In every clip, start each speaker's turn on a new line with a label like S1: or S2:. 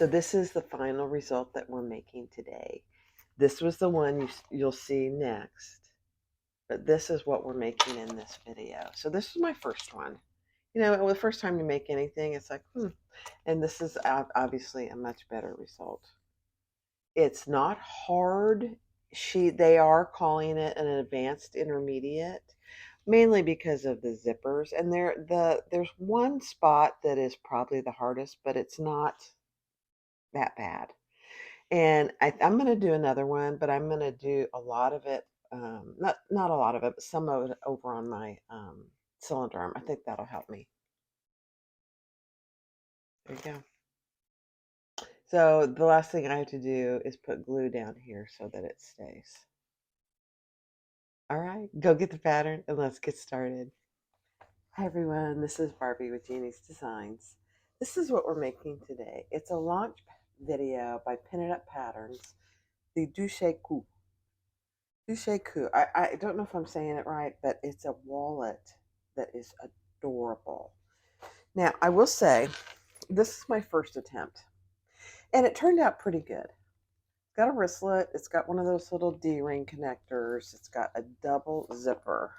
S1: So this is the final result that we're making today. This was the one you'll see next, but this is what we're making in this video. So this is my first one. You know, the first time you make anything, it's like, and this is obviously a much better result. It's not hard. They are calling it an advanced intermediate, mainly because of the zippers. And there's one spot that is probably the hardest, but it's not that bad. And I'm going to do another one, but I'm going to do a lot of it, not a lot of it, but some of it over on my cylinder arm. I think that'll help me. There you go. So the last thing I have to do is put glue down here so that it stays. All right, go get the pattern and let's get started. Hi everyone, this is Barbie with Jeannie's Designs. This is what we're making today. It's a launch video by Pin It Up Patterns, the Duece Coupe. Duece Coupe. I don't know if I'm saying it right, but it's a wallet that is adorable. Now, I will say, this is my first attempt, and it turned out pretty good. It's got a wristlet. It's got one of those little D-ring connectors. It's got a double zipper.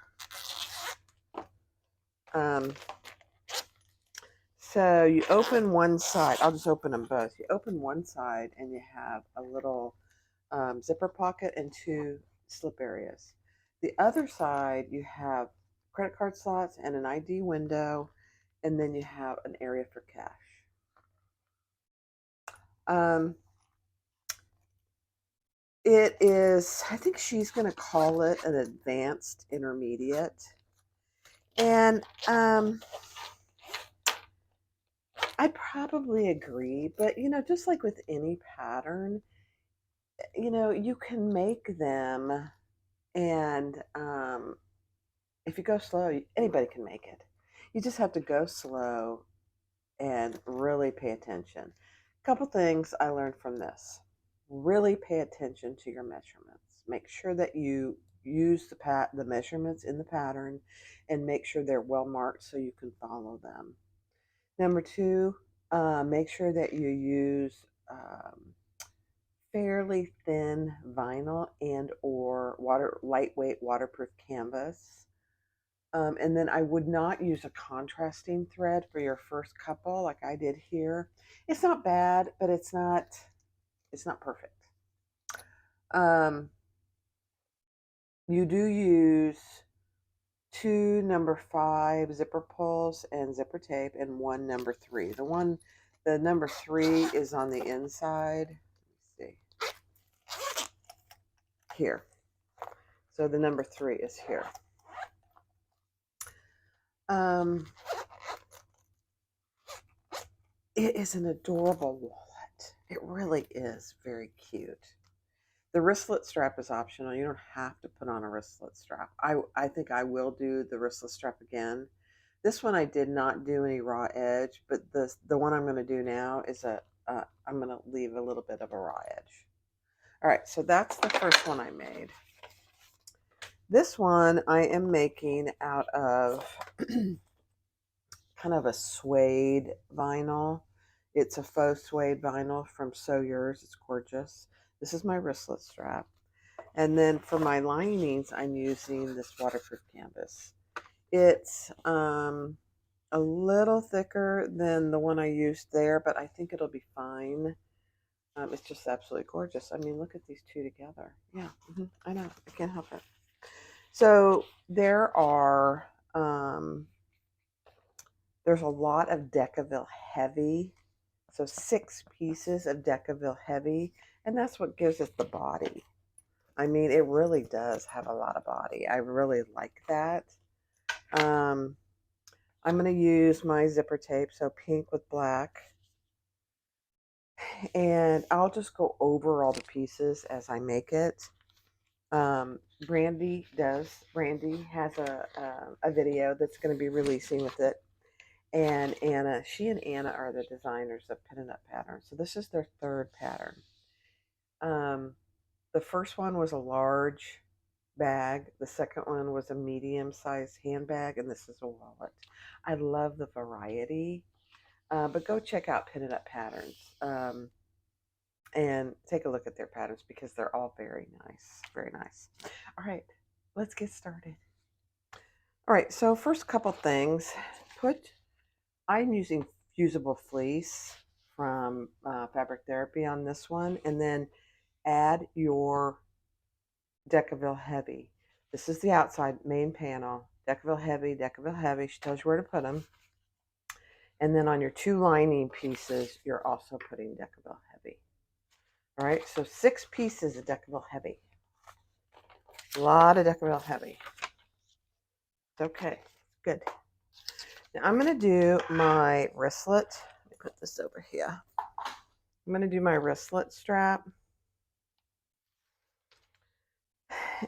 S1: So you open one side. I'll just open them both. You open one side, and you have a little zipper pocket and two slip areas. The other side, you have credit card slots and an ID window, and then you have an area for cash. It is, I think she's going to call it an advanced intermediate. And I probably agree, but you know, just like with any pattern, you know, you can make them, and if you go slow, anybody can make it. You just have to go slow and really pay attention. A couple things I learned from this. Really pay attention to your measurements. Make sure that you use the measurements in the pattern, and make sure they're well marked so you can follow them. Number two, make sure that you use fairly thin vinyl and or lightweight waterproof canvas. And then I would not use a contrasting thread for your first couple like I did here. It's not bad, but it's not perfect. You do use 2 number 5 zipper pulls and zipper tape, and 1 number 3. The number 3 is on the inside. Let me see. Here. So the number 3 is here. It is an adorable wallet. It really is very cute. The wristlet strap is optional. You don't have to put on a wristlet strap. I think I will do the wristlet strap again. This one I did not do any raw edge, but the one I'm going to do now is I'm going to leave a little bit of a raw edge. All right, so that's the first one I made. This one I am making out of kind of a suede vinyl. It's a faux suede vinyl from So Yours. It's gorgeous. This is my wristlet strap. And then for my linings, I'm using this waterproof canvas. It's a little thicker than the one I used there, but I think it'll be fine. It's just absolutely gorgeous. I mean, look at these two together. Yeah, I know. I can't help it. So there are, there's a lot of Decaville Heavy. So 6 pieces of Decaville Heavy, and that's what gives it the body. I mean, it really does have a lot of body. I really like that. I'm going to use my zipper tape, so pink with black. And I'll just go over all the pieces as I make it. Brandy has a video that's going to be releasing with it. And she and Anna are the designers of Pin It Up Patterns. So this is their 3rd pattern. The first one was a large bag. The second one was a medium-sized handbag, and this is a wallet. I love the variety. But go check out Pin It Up Patterns and take a look at their patterns because they're all very nice. Very nice. All right, let's get started. All right, so first couple things. I'm using fusible fleece from Fabric Therapy on this one, and then add your Decaville Heavy. This is the outside main panel. Decaville Heavy, Decaville Heavy. She tells you where to put them. And then on your two lining pieces, you're also putting Decaville Heavy. All right, so 6 pieces of Decaville Heavy. A lot of Decaville Heavy. It's okay. Good. Now I'm going to do my wristlet. Let me put this over here. I'm going to do my wristlet strap.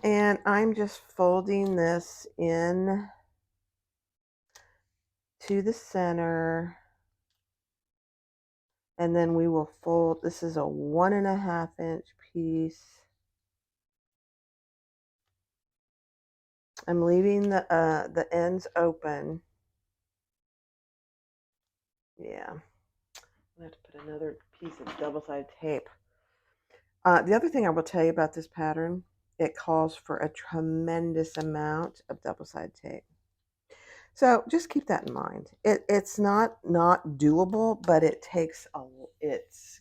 S1: And I'm just folding this in to the center. And then we will fold. This is a 1.5 inch piece. I'm leaving the ends open. Yeah. I have to put another piece of double-sided tape. The other thing I will tell you about this pattern, it calls for a tremendous amount of double-sided tape. So just keep that in mind. It's not doable, but it takes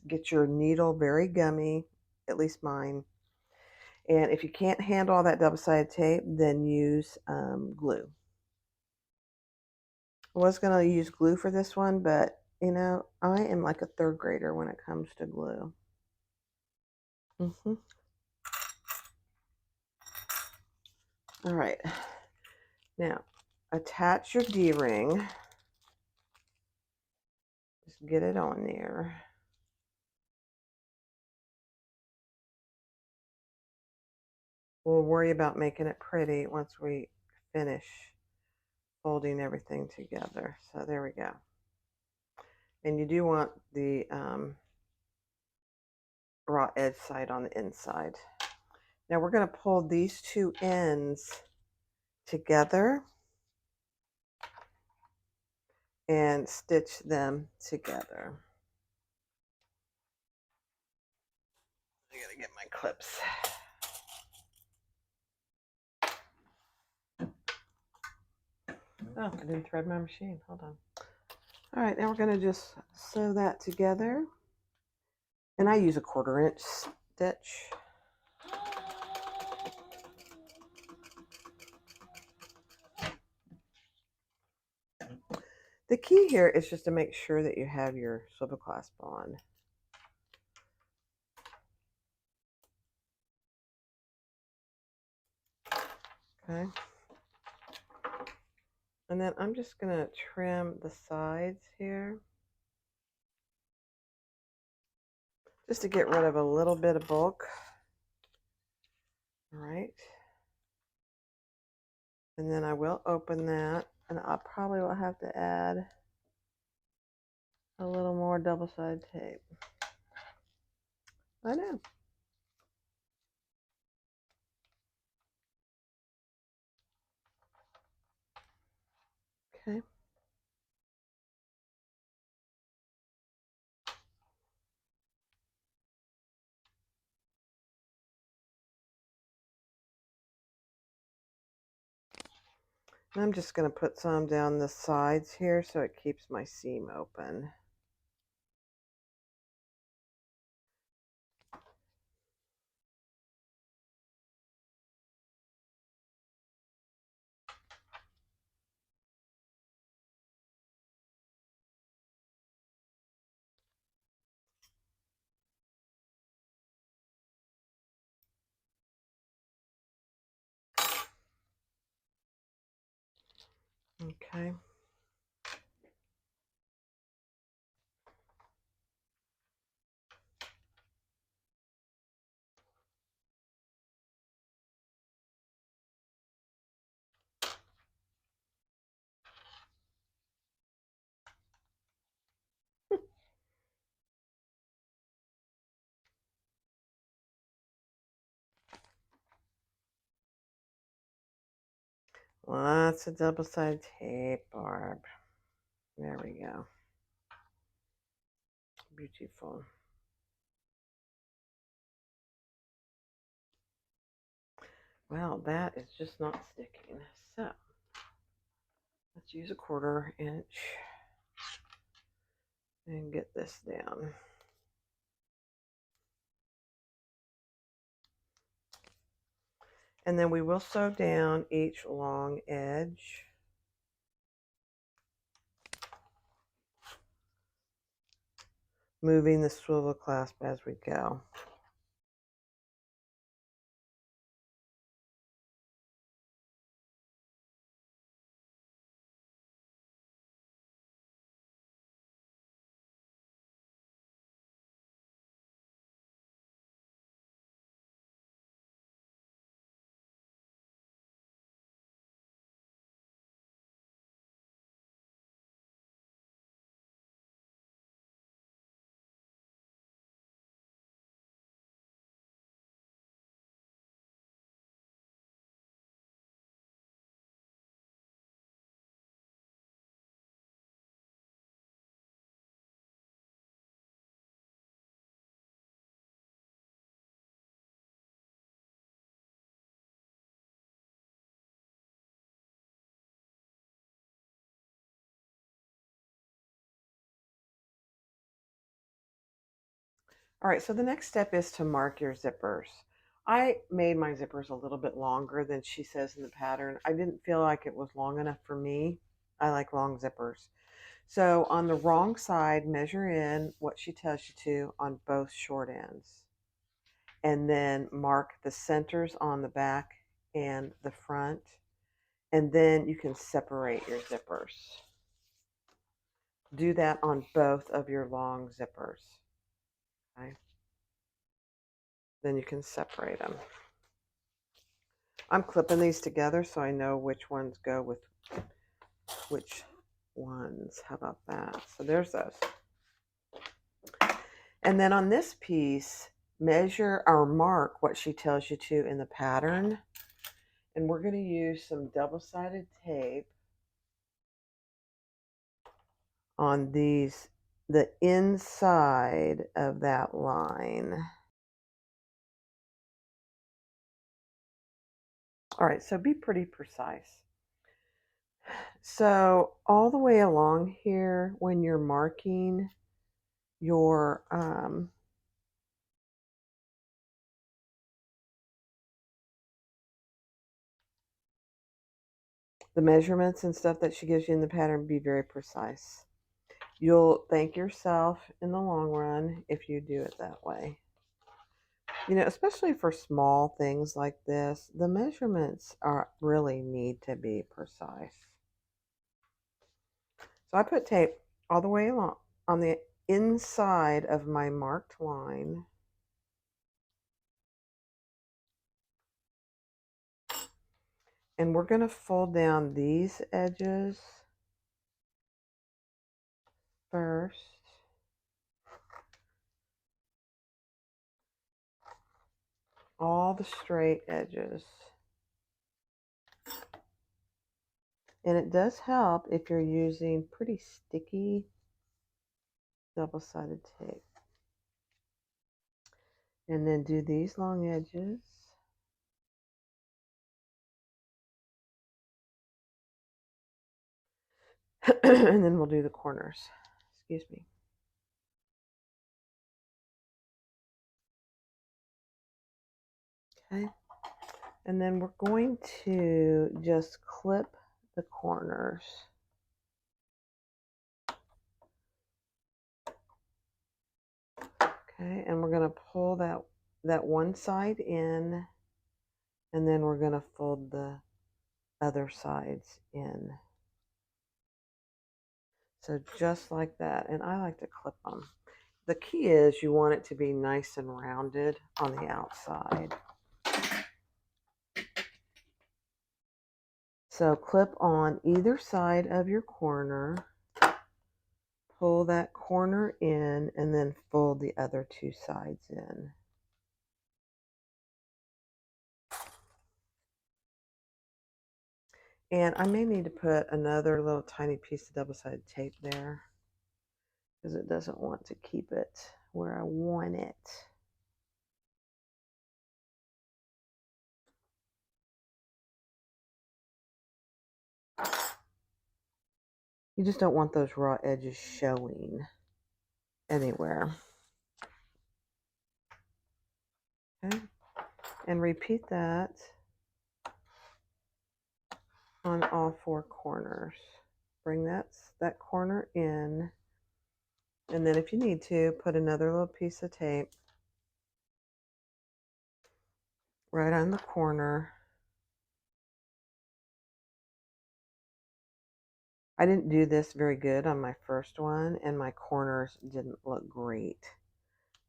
S1: gets your needle very gummy, at least mine. And if you can't handle all that double-sided tape, then use glue. I was going to use glue for this one, but you know, I am like a 3rd grader when it comes to glue. All right. Now, attach your D-ring. Just get it on there. We'll worry about making it pretty once we finish folding everything together. So there we go. And you do want the raw edge side on the inside. Now we're going to pull these 2 ends together and stitch them together. I gotta get my clips. Oh, I didn't thread my machine. Hold on. All right, now we're going to just sew that together. And I use a 1/4 inch stitch. The key here is just to make sure that you have your swivel clasp on. Okay. And then I'm just going to trim the sides here, just to get rid of a little bit of bulk. All right. And then I will open that, and I probably will have to add a little more double-sided tape. I know. Okay. And I'm just going to put some down the sides here so it keeps my seam open. Okay. Lots of double-sided tape, Barb. There we go. Beautiful. Well, that is just not sticking. So let's use a 1/4 inch and get this down. And then we will sew down each long edge. Moving the swivel clasp as we go. All right, so the next step is to mark your zippers. I made my zippers a little bit longer than she says in the pattern. I didn't feel like it was long enough for me. I like long zippers. So on the wrong side, measure in what she tells you to on both short ends. And then mark the centers on the back and the front. And then you can separate your zippers. Do that on both of your long zippers. Okay. Then you can separate them. I'm clipping these together so I know which ones go with which ones. How about that? So there's those. And then on this piece, measure or mark what she tells you to in the pattern. And we're going to use some double-sided tape on these, the inside of that line. All right, so be pretty precise. So all the way along here, when you're marking your the measurements and stuff that she gives you in the pattern, be very precise. You'll thank yourself in the long run if you do it that way. You know, especially for small things like this, the measurements really need to be precise. So I put tape all the way along on the inside of my marked line. And we're going to fold down these edges first. All the straight edges. And it does help if you're using pretty sticky double-sided tape. And then do these long edges. And then we'll do the corners. Excuse me. Okay. And then we're going to just clip the corners. Okay, and we're going to pull that one side in, and then we're going to fold the other sides in. So just like that, and I like to clip them. The key is you want it to be nice and rounded on the outside. So clip on either side of your corner, pull that corner in, and then fold the other two sides in. And I may need to put another little tiny piece of double-sided tape there. because it doesn't want to keep it where I want it. You just don't want those raw edges showing anywhere. Okay, and repeat that on all four corners. Bring that corner in, and then if you need to, put another little piece of tape right on the corner. I didn't do this very good on my first one, and my corners didn't look great.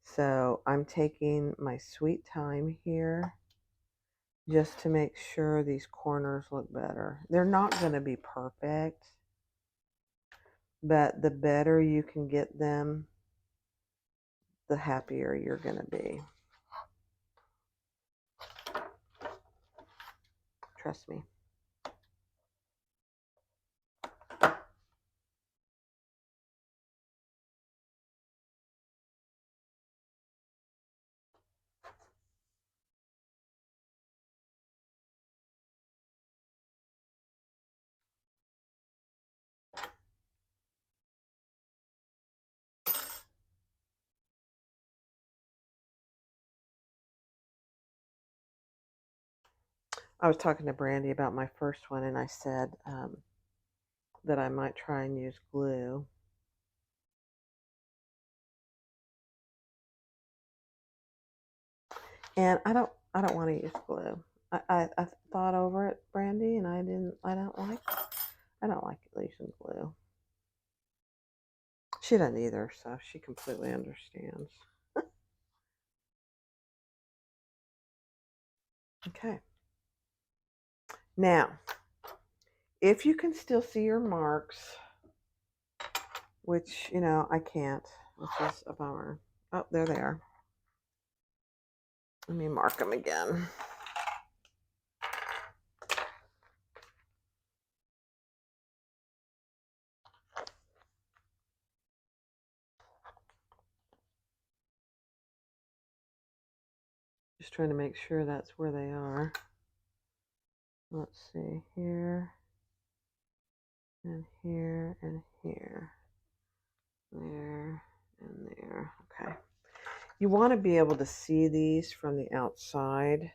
S1: So I'm taking my sweet time here just to make sure these corners look better. They're not going to be perfect, but the better you can get them, the happier you're going to be. Trust me. I was talking to Brandy about my first one, and I said that I might try and use glue. And I don't want to use glue. I thought over it, Brandy, and I don't like using glue. She doesn't either, so she completely understands. Okay. Now, if you can still see your marks, which, you know, I can't, which is a bummer. Oh, there they are. Let me mark them again. Just trying to make sure that's where they are. Let's see, here, and here, and here. There, and there. Okay. You want to be able to see these from the outside.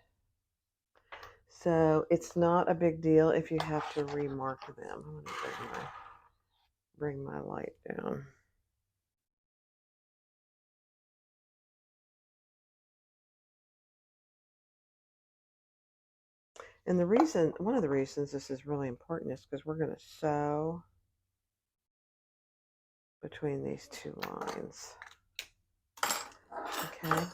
S1: So it's not a big deal if you have to remark them. I'm going to bring my light down. And one of the reasons this is really important is because we're going to sew between these two lines. Okay.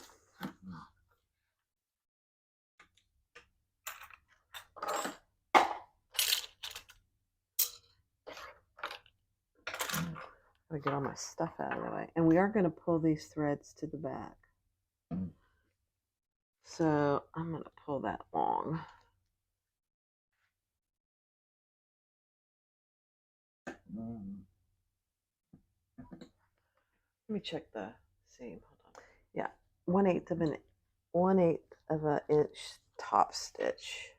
S1: Gotta get all my stuff out of the way. And we are going to pull these threads to the back. So I'm going to pull that long. Let me check the seam. Hold on. Yeah, 1/8 of an inch top stitch.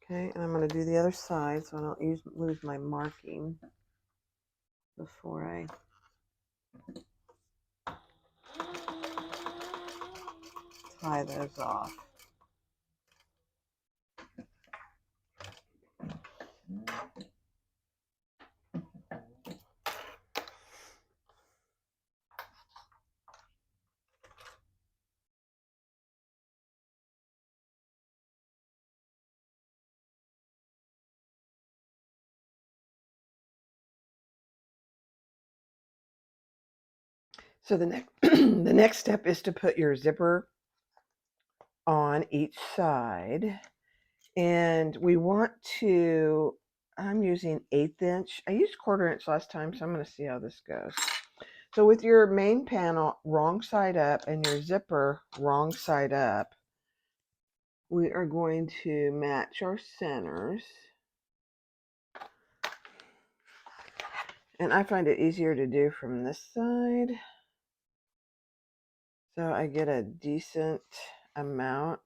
S1: Okay, and I'm going to do the other side so I don't lose my marking before I tie those off. So the next step is to put your zipper on each side, and we want to, I'm using 1/8 inch. I used 1/4 inch last time, so I'm going to see how this goes. So with your main panel wrong side up and your zipper wrong side up, we are going to match our centers. And I find it easier to do from this side. So I get a decent amount.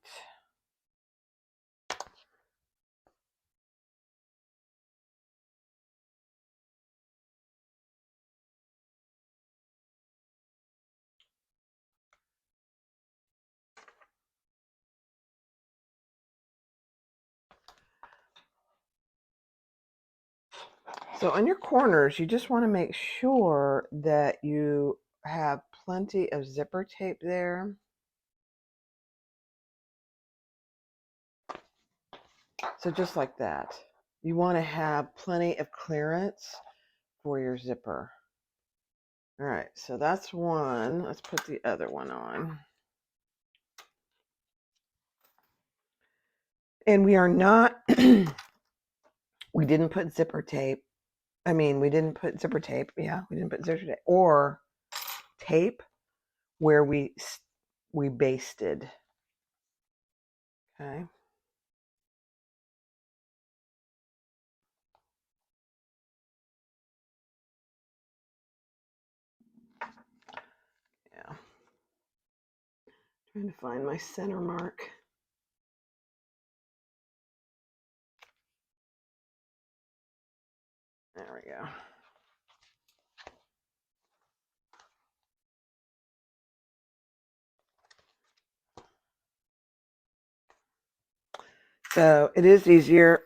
S1: So on your corners, you just want to make sure that you have plenty of zipper tape there. So just like that. You want to have plenty of clearance for your zipper. All right, so that's one. Let's put the other one on. And we are not, we didn't put zipper tape. We didn't put zipper tape. Yeah, we didn't put zipper tape or tape where we basted. Okay. Yeah. Trying to find my center mark. There we go. So it is easier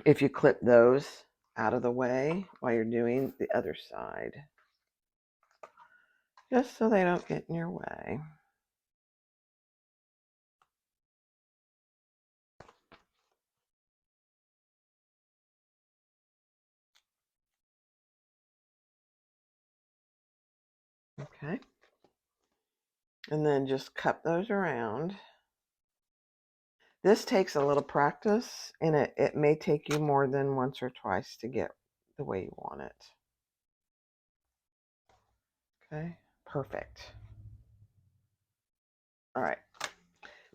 S1: if you clip those out of the way while you're doing the other side, just so they don't get in your way. Okay. And then just cut those around. This takes a little practice, and it may take you more than once or twice to get the way you want it. Okay, perfect. All right.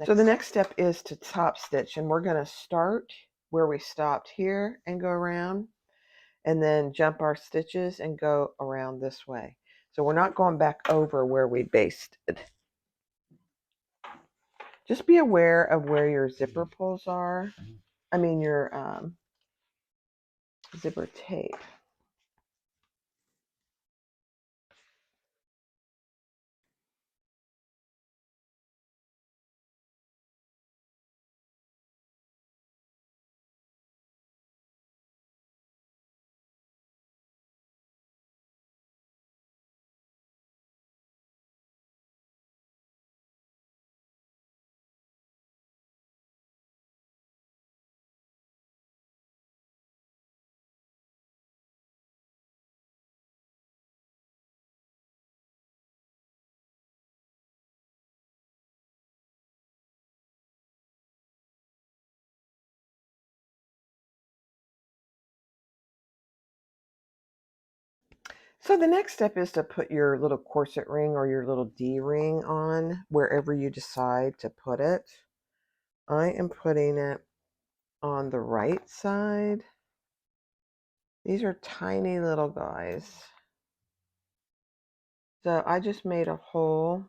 S1: So the next step is to top stitch, and we're going to start where we stopped here and go around, and then jump our stitches and go around this way. So we're not going back over where we basted. Just be aware of where your zipper pulls are. Your zipper tape. So the next step is to put your little corset ring or your little D ring on wherever you decide to put it. I am putting it on the right side. These are tiny little guys. So I just made a hole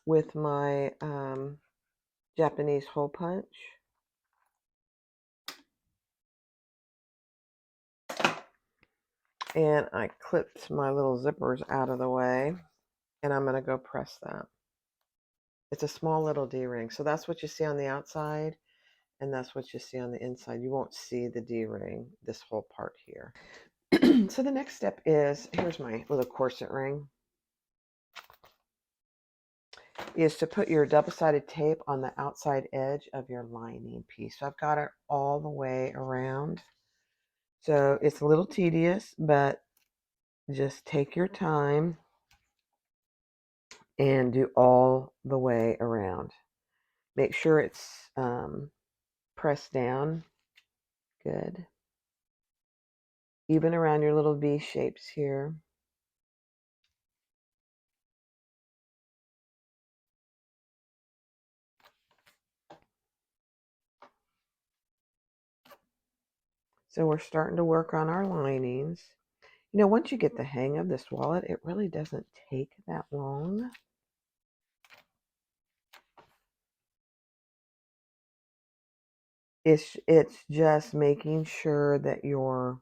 S1: with my Japanese hole punch. And I clipped my little zippers out of the way, and I'm going to go press that. It's a small little D-ring. So that's what you see on the outside, and that's what you see on the inside. You won't see the D-ring, this whole part here. So the next step is, here's my little corset ring, is to put your double-sided tape on the outside edge of your lining piece. So I've got it all the way around. So it's a little tedious, but just take your time and do all the way around. Make sure it's pressed down good. even around your little V shapes here. So we're starting to work on our linings. You know, once you get the hang of this wallet, it really doesn't take that long. It's just making sure that your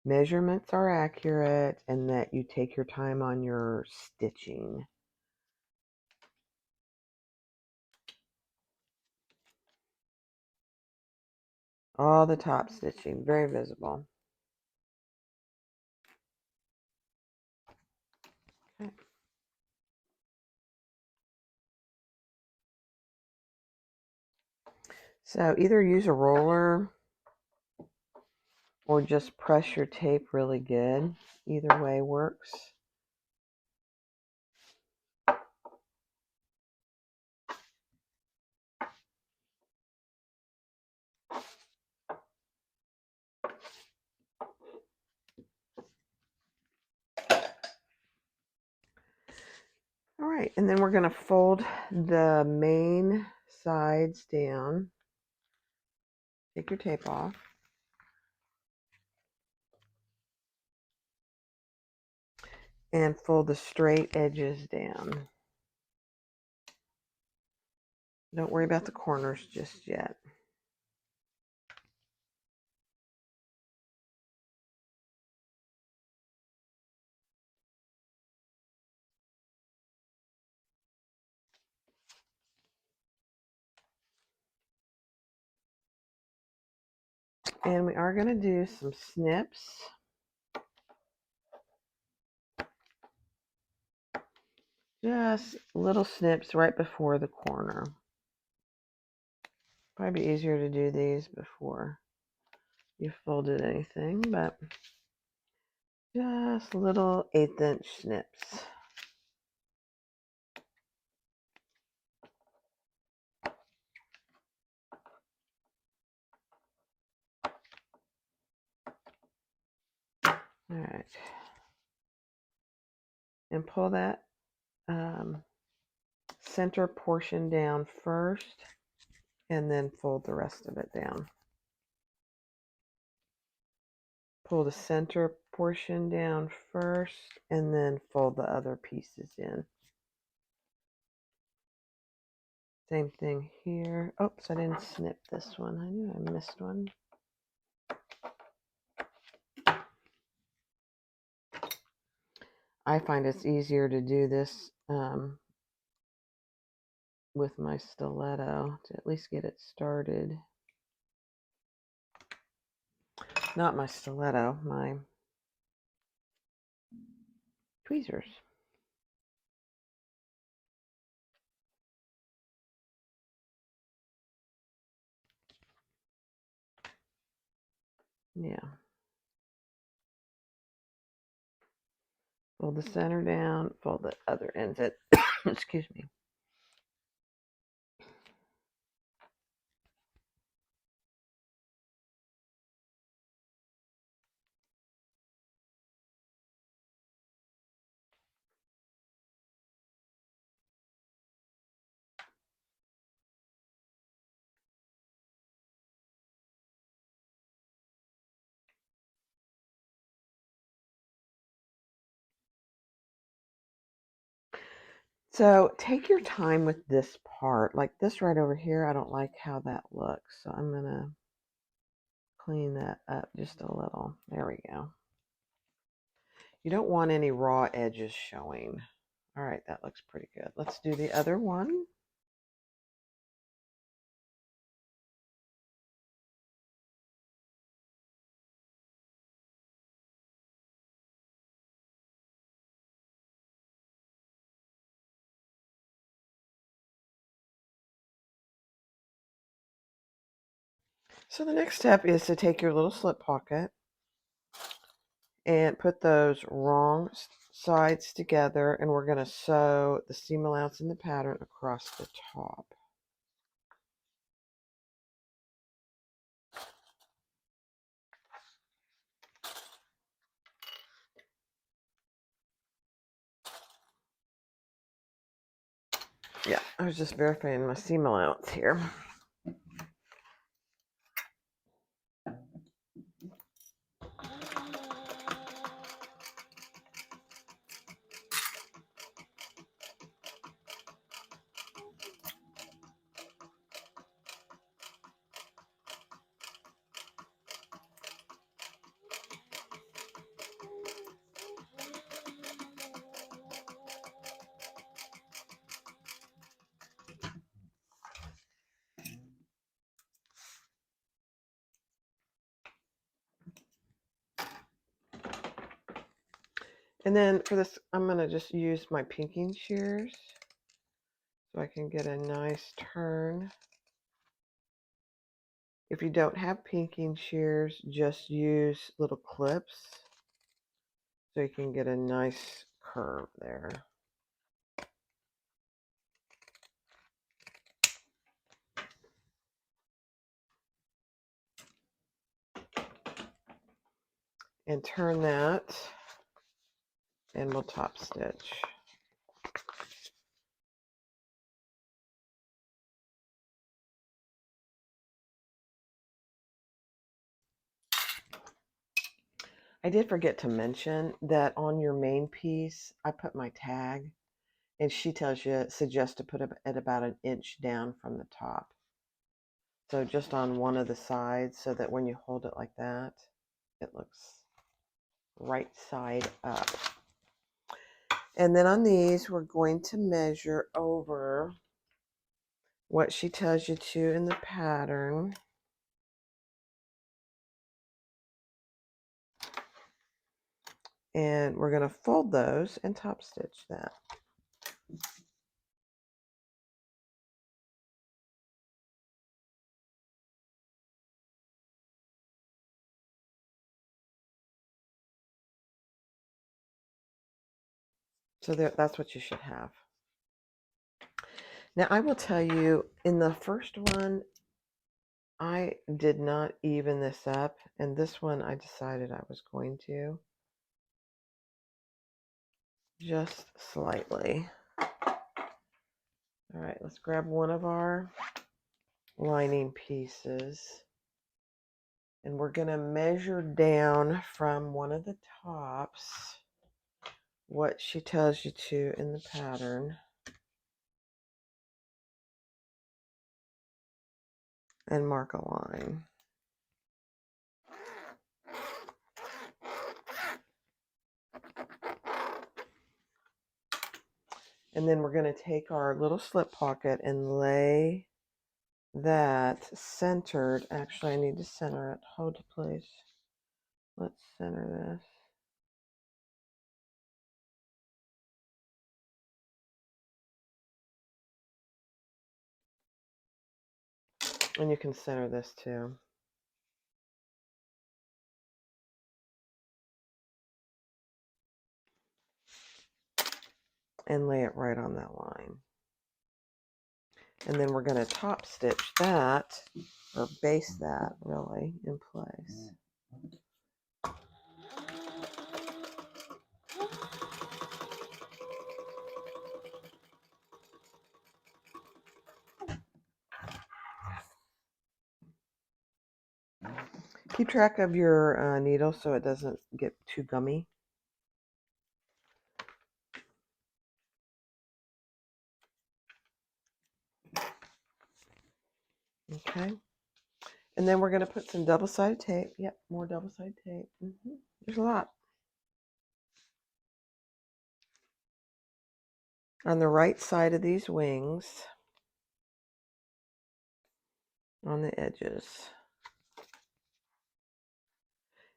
S1: measurements are accurate and that you take your time on your stitching. All the top stitching, very visible. Okay. So either use a roller or just press your tape really good. Either way works. All right, and then we're going to fold the main sides down. Take your tape off. And fold the straight edges down. Don't worry about the corners just yet. And we are going to do some snips. Just little snips right before the corner. Probably easier to do these before you folded anything, but just little 1/8" snips. All right. And pull that center portion down first, and then fold the rest of it down. Pull the center portion down first, and then fold the other pieces in. Same thing here. Oops, I didn't snip this one. I knew I missed one. I find it's easier to do this with my stiletto to at least get it started. Not my stiletto, my tweezers. Yeah. Fold the center down, fold the other ends it. Excuse me. So take your time with this part. Like this right over here, I don't like how that looks. So I'm going to clean that up just a little. There we go. You don't want any raw edges showing. All right, that looks pretty good. Let's do the other one. So the next step is to take your little slip pocket and put those wrong sides together, and we're going to sew the seam allowance in the pattern across the top. Yeah, I was just verifying my seam allowance here. And then for this, I'm going to just use my pinking shears so I can get a nice turn. If you don't have pinking shears, just use little clips so you can get a nice curve there. And turn that, and we'll top stitch. I did forget to mention that on your main piece, I put my tag, and she suggests to put it at about an inch down from the top. So just on one of the sides, so that when you hold it like that, it looks right side up. And then on these, we're going to measure over what she tells you to in the pattern. And we're going to fold those and top stitch that. So that's what you should have. Now I will tell you, in the first one, I did not even this up, and this one I decided I was going to. Just slightly. All right, let's grab one of our lining pieces, and we're going to measure down from one of the tops what she tells you to in the pattern, and mark a line. And then we're going to take our little slip pocket and lay that centered. Actually, I need to center it. Hold it, please. Let's center this. And you can center this too. And lay it right on that line. And then we're going to top stitch that, or base that really, in place. Keep track of your needle so it doesn't get too gummy. Okay. And then we're going to put some double-sided tape. Yep, more double-sided tape. There's a lot. On the right side of these wings, on the edges.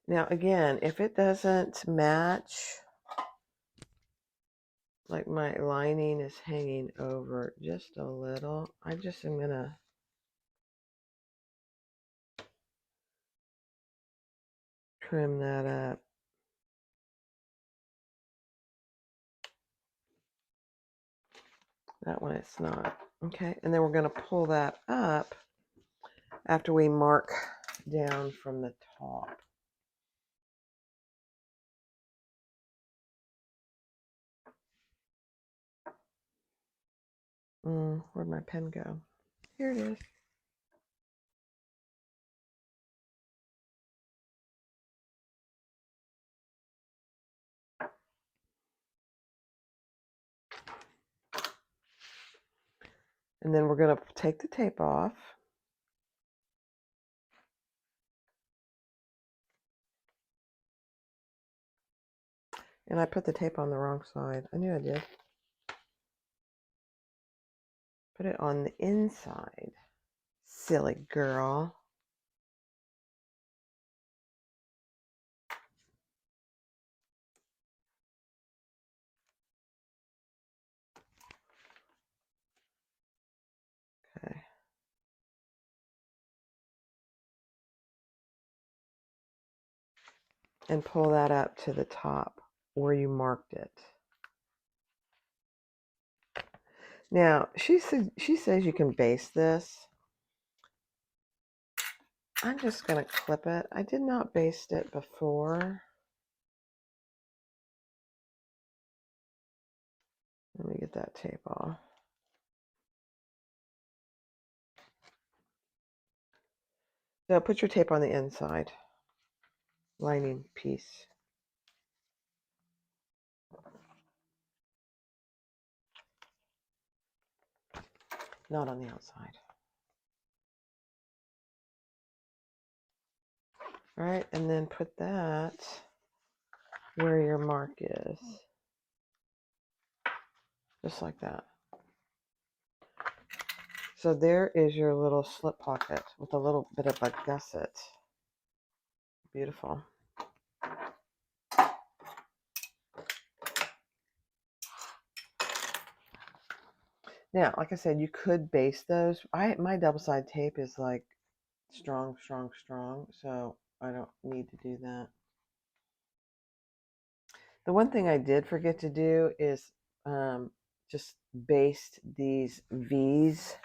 S1: Now again, if it doesn't match, like my lining is hanging over just a little, I just am going to trim that up. That one it's not. Okay, and then we're going to pull that up after we mark down from the top. Where'd my pen go? Here it is. And then we're going to take the tape off. And I put the tape on the wrong side. I knew I did. Put it on the inside. Silly girl. Okay. And pull that up to the top where you marked it. Now, she says you can baste this. I'm just going to clip it. I did not baste it before. Let me get that tape off. So put your tape on the inside. Lining piece. Not on the outside. All right, and then put that where your mark is. Just like that. So there is your little slip pocket with a little bit of a gusset. Beautiful. Now, like I said, you could baste those. My double-sided tape is like strong, so I don't need to do that. The one thing I did forget to do is just baste these V's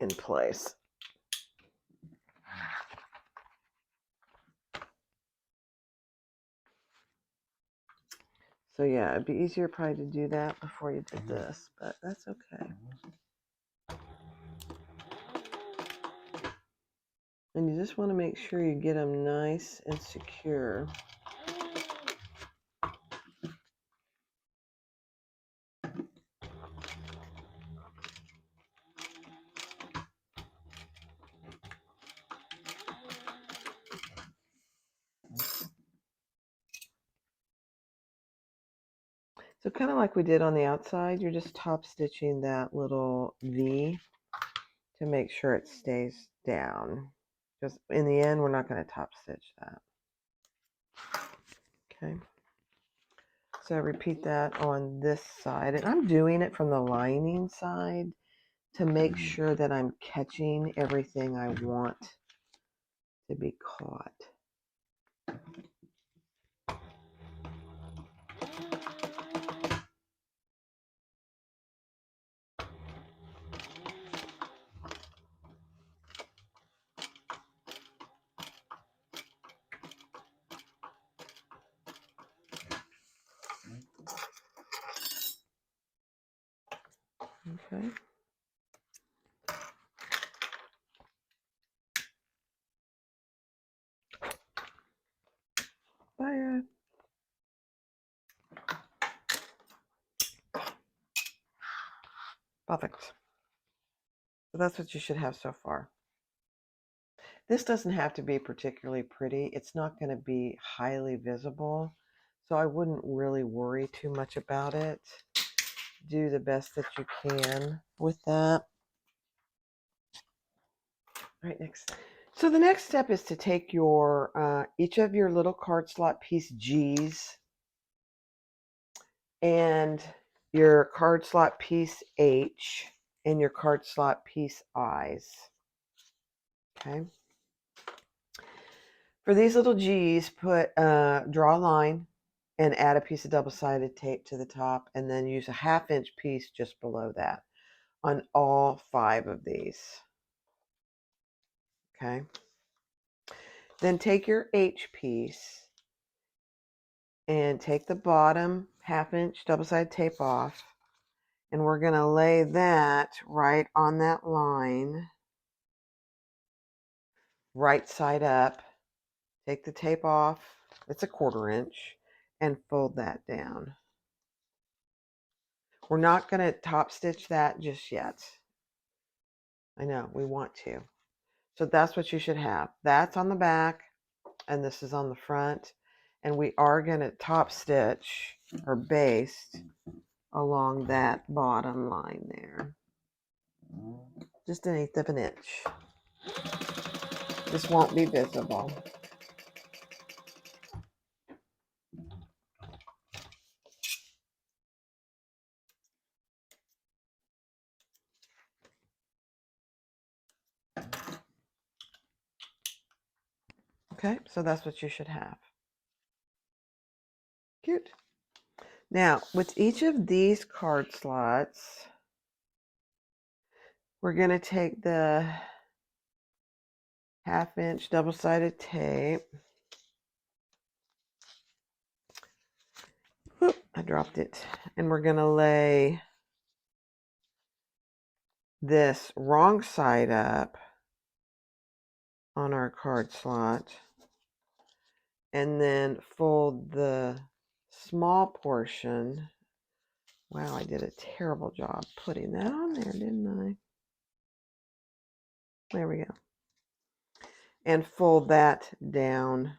S1: in place. So yeah, it'd be easier probably to do that before you did this, but that's okay. And you just want to make sure you get them nice and secure. So kind of like we did on the outside, you're just top stitching that little V to make sure it stays down. Because in the end, we're not going to top stitch that. Okay. So repeat that on this side. And I'm doing it from the lining side to make sure that I'm catching everything I want to be caught. Okay. Bye. Perfect. So that's what you should have so far. This doesn't have to be particularly pretty. It's not going to be highly visible. So I wouldn't really worry too much about it. Do the best that you can with that. All right, next. So the next step is to take your each of your little card slot piece G's and your card slot piece H and your card slot piece I's. Okay. For these little G's, draw a line and add a piece of double-sided tape to the top, and then use a 1/2 inch piece just below that on all 5 of these. Okay. Then take your H piece and take the bottom 1/2 inch double-sided tape off And we're going to lay that right on that line, right side up. Take the tape off, it's a 1/4 inch, and fold that down. We're not going to top stitch that just yet. I know, we want to. So that's what you should have. That's on the back, and this is on the front. And we are going to top stitch or baste along that bottom line there. Just 1/8 of an inch. This won't be visible. Okay, so that's what you should have. Cute. Now, with each of these card slots, we're going to take the 1/2 inch double-sided tape. Whoop, I dropped it. And we're going to lay this wrong side up on our card slot. And then fold the small portion. Wow, I did a terrible job putting that on there, didn't I? There we go. And fold that down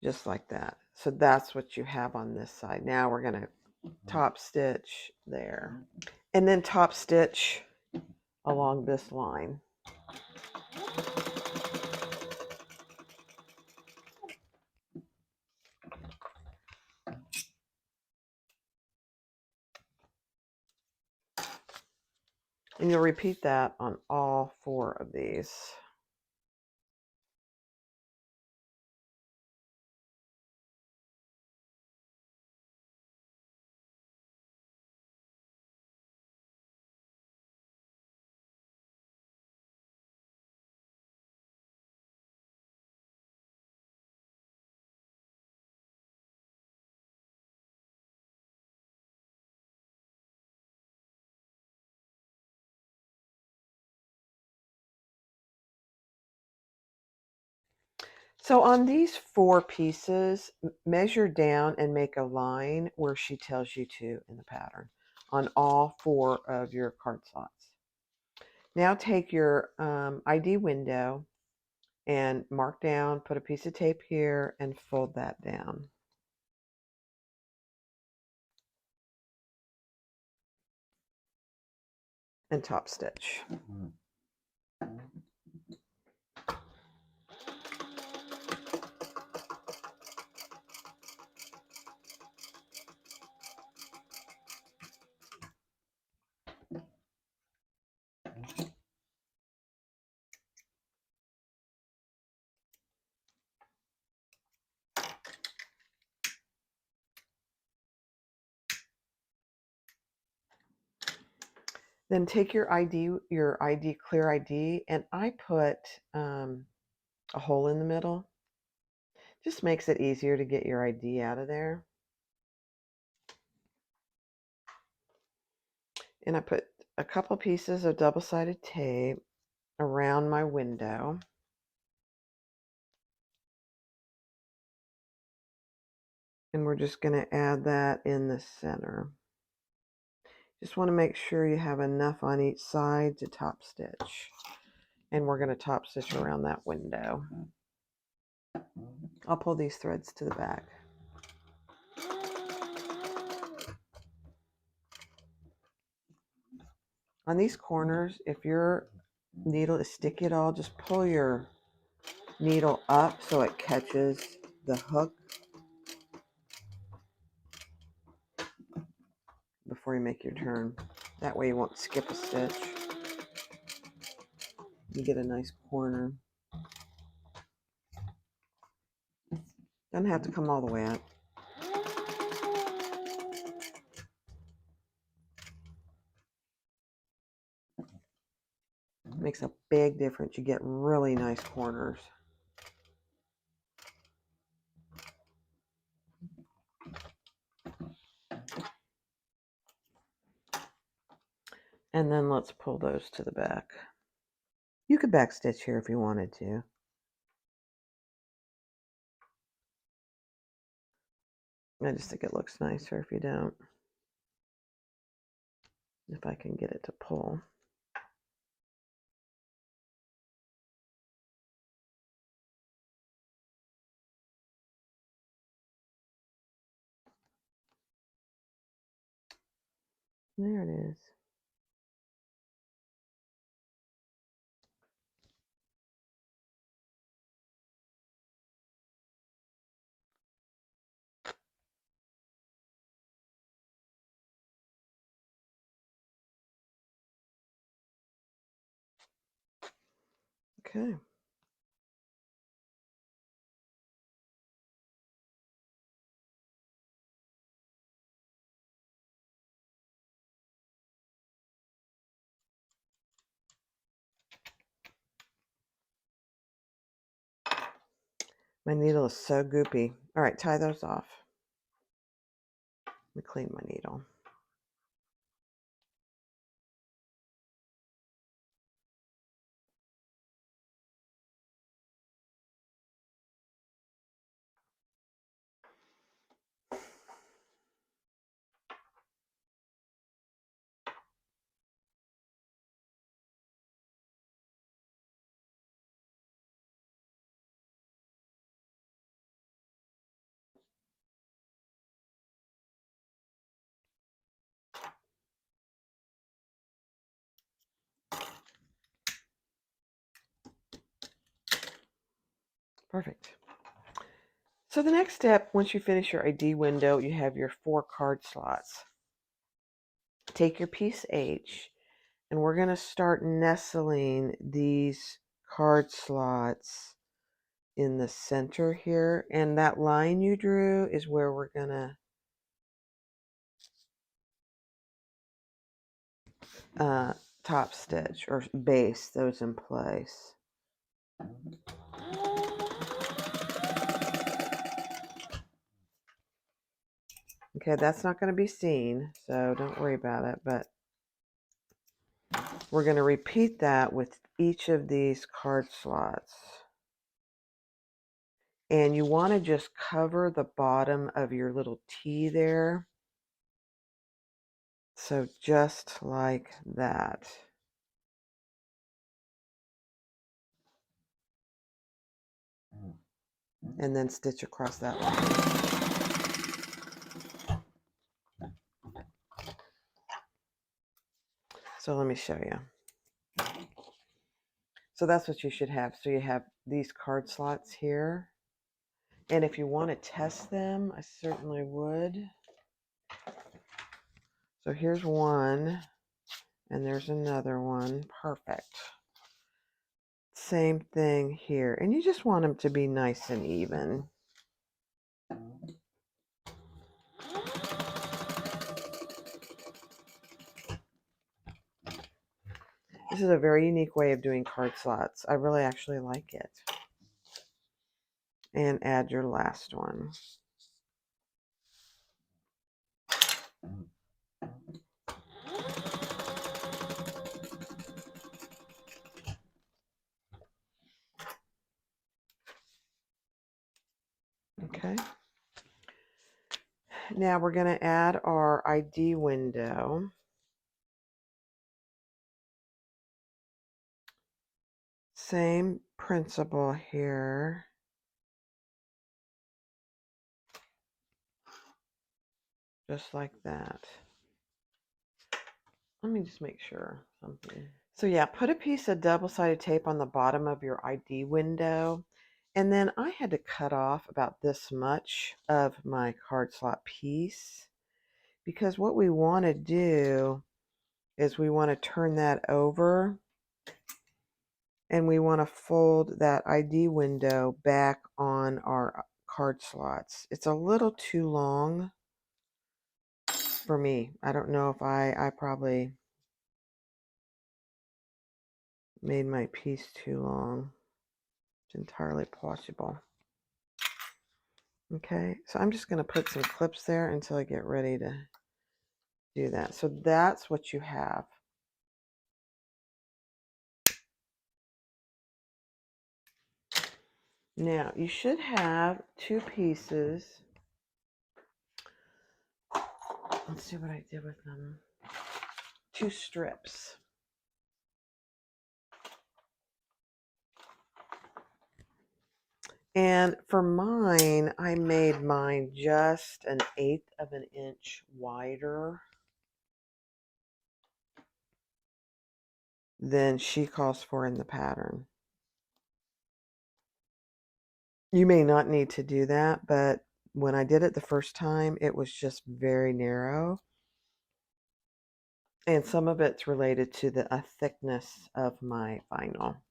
S1: just like that. So that's what you have on this side. Now we're going to top stitch there. And then top stitch along this line. And you'll repeat that on all 4 of these. So on these 4 pieces, measure down and make a line where she tells you to in the pattern on all 4 of your card slots. Now take your ID window and mark down, put a piece of tape here, and fold that down. And top stitch. Then take your ID, clear ID, and I put a hole in the middle. Just makes it easier to get your ID out of there. And I put a couple pieces of double-sided tape around my window. And we're just going to add that in the center. Just want to make sure you have enough on each side to top stitch. And we're going to top stitch around that window. I'll pull these threads to the back. On these corners, if your needle is sticky at all, just pull your needle up so it catches the hook before you make your turn. That way you won't skip a stitch. You get a nice corner. Doesn't have to come all the way up. Makes a big difference. You get really nice corners. And then let's pull those to the back. You could backstitch here if you wanted to. I just think it looks nicer if you don't. If I can get it to pull. There it is. Okay. My needle is so goopy. All right, tie those off. Let me clean my needle. Perfect. So the next step, once you finish your ID window, you have your 4 card slots. Take your piece H, and we're going to start nestling these card slots in the center here. And that line you drew is where we're going to top stitch or base those in place. Okay, that's not going to be seen, so don't worry about it, but we're going to repeat that with each of these card slots. And you want to just cover the bottom of your little T there. So just like that. And then stitch across that line. So let me show you. So that's what you should have. So you have these card slots here. And if you want to test them, I certainly would. So here's one, and there's another one. Perfect. Same thing here. And you just want them to be nice and even. This is a very unique way of doing card slots. I really actually like it. And add your last one. Okay. Now we're going to add our ID window. Same principle here. Just like that. Let me just make sure something. So yeah, put a piece of double-sided tape on the bottom of your ID window. And then I had to cut off about this much of my card slot piece, because what we want to do is we want to turn that over, and we want to fold that ID window back on our card slots. It's a little too long for me. I don't know if I probably made my piece too long. It's entirely possible. Okay, so I'm just going to put some clips there until I get ready to do that. So that's what you have. Now, you should have 2 pieces. Let's see what I did with them. 2 strips. And for mine, I made mine just 1/8 of an inch wider than she calls for in the pattern. You may not need to do that, but when I did it the first time, it was just very narrow. And some of it's related to the thickness of my vinyl.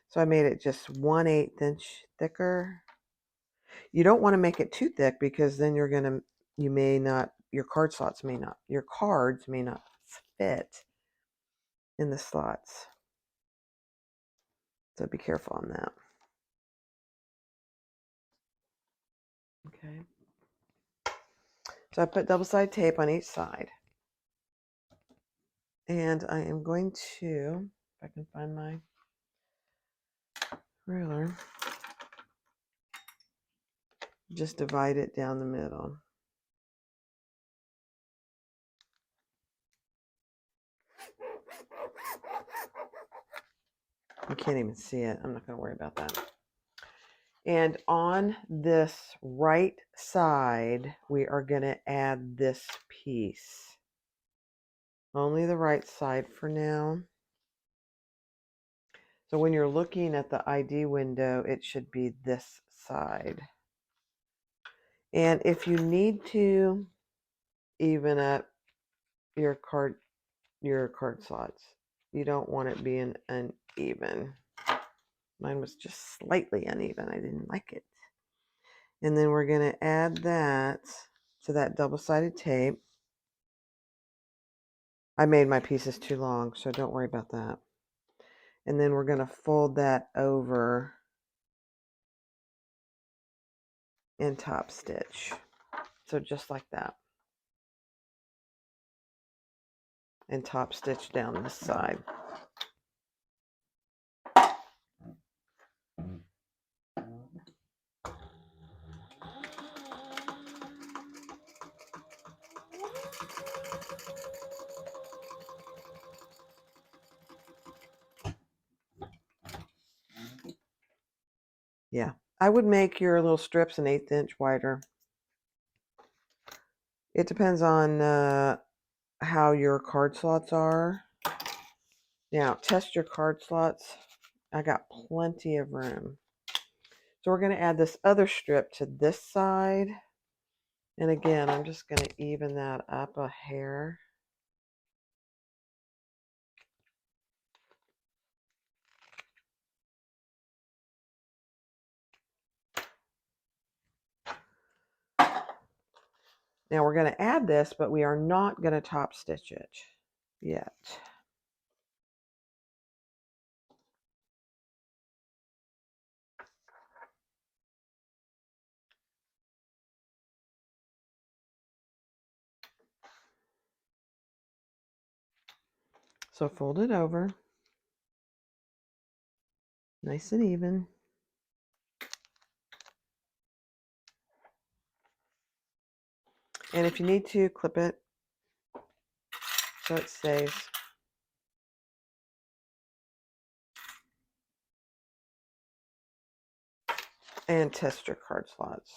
S1: So I made it just 1/8 inch thicker. You don't want to make it too thick because then your cards may not fit in the slots. So be careful on that. Okay. So I put double-sided tape on each side. And I am going to, if I can find my ruler, just divide it down the middle. You can't even see it. I'm not going to worry about that. And on this right side, we are going to add this piece. Only the right side for now. So when you're looking at the ID window, it should be this side. And if you need to even up your card slots, you don't want it being uneven. Mine was just slightly uneven. I didn't like it. And then we're going to add that to that double-sided tape. I made my pieces too long, so don't worry about that. And then we're going to fold that over and top stitch. So just like that. And top stitch down this side. Yeah, I would make your little strips 1/8 inch wider. It depends on how your card slots are. Now, test your card slots. I got plenty of room. So we're going to add this other strip to this side. And again, I'm just going to even that up a hair. Now we're going to add this, but we are not going to top stitch it yet. So fold it over, nice and even. And if you need to, clip it so it stays. And test your card slots.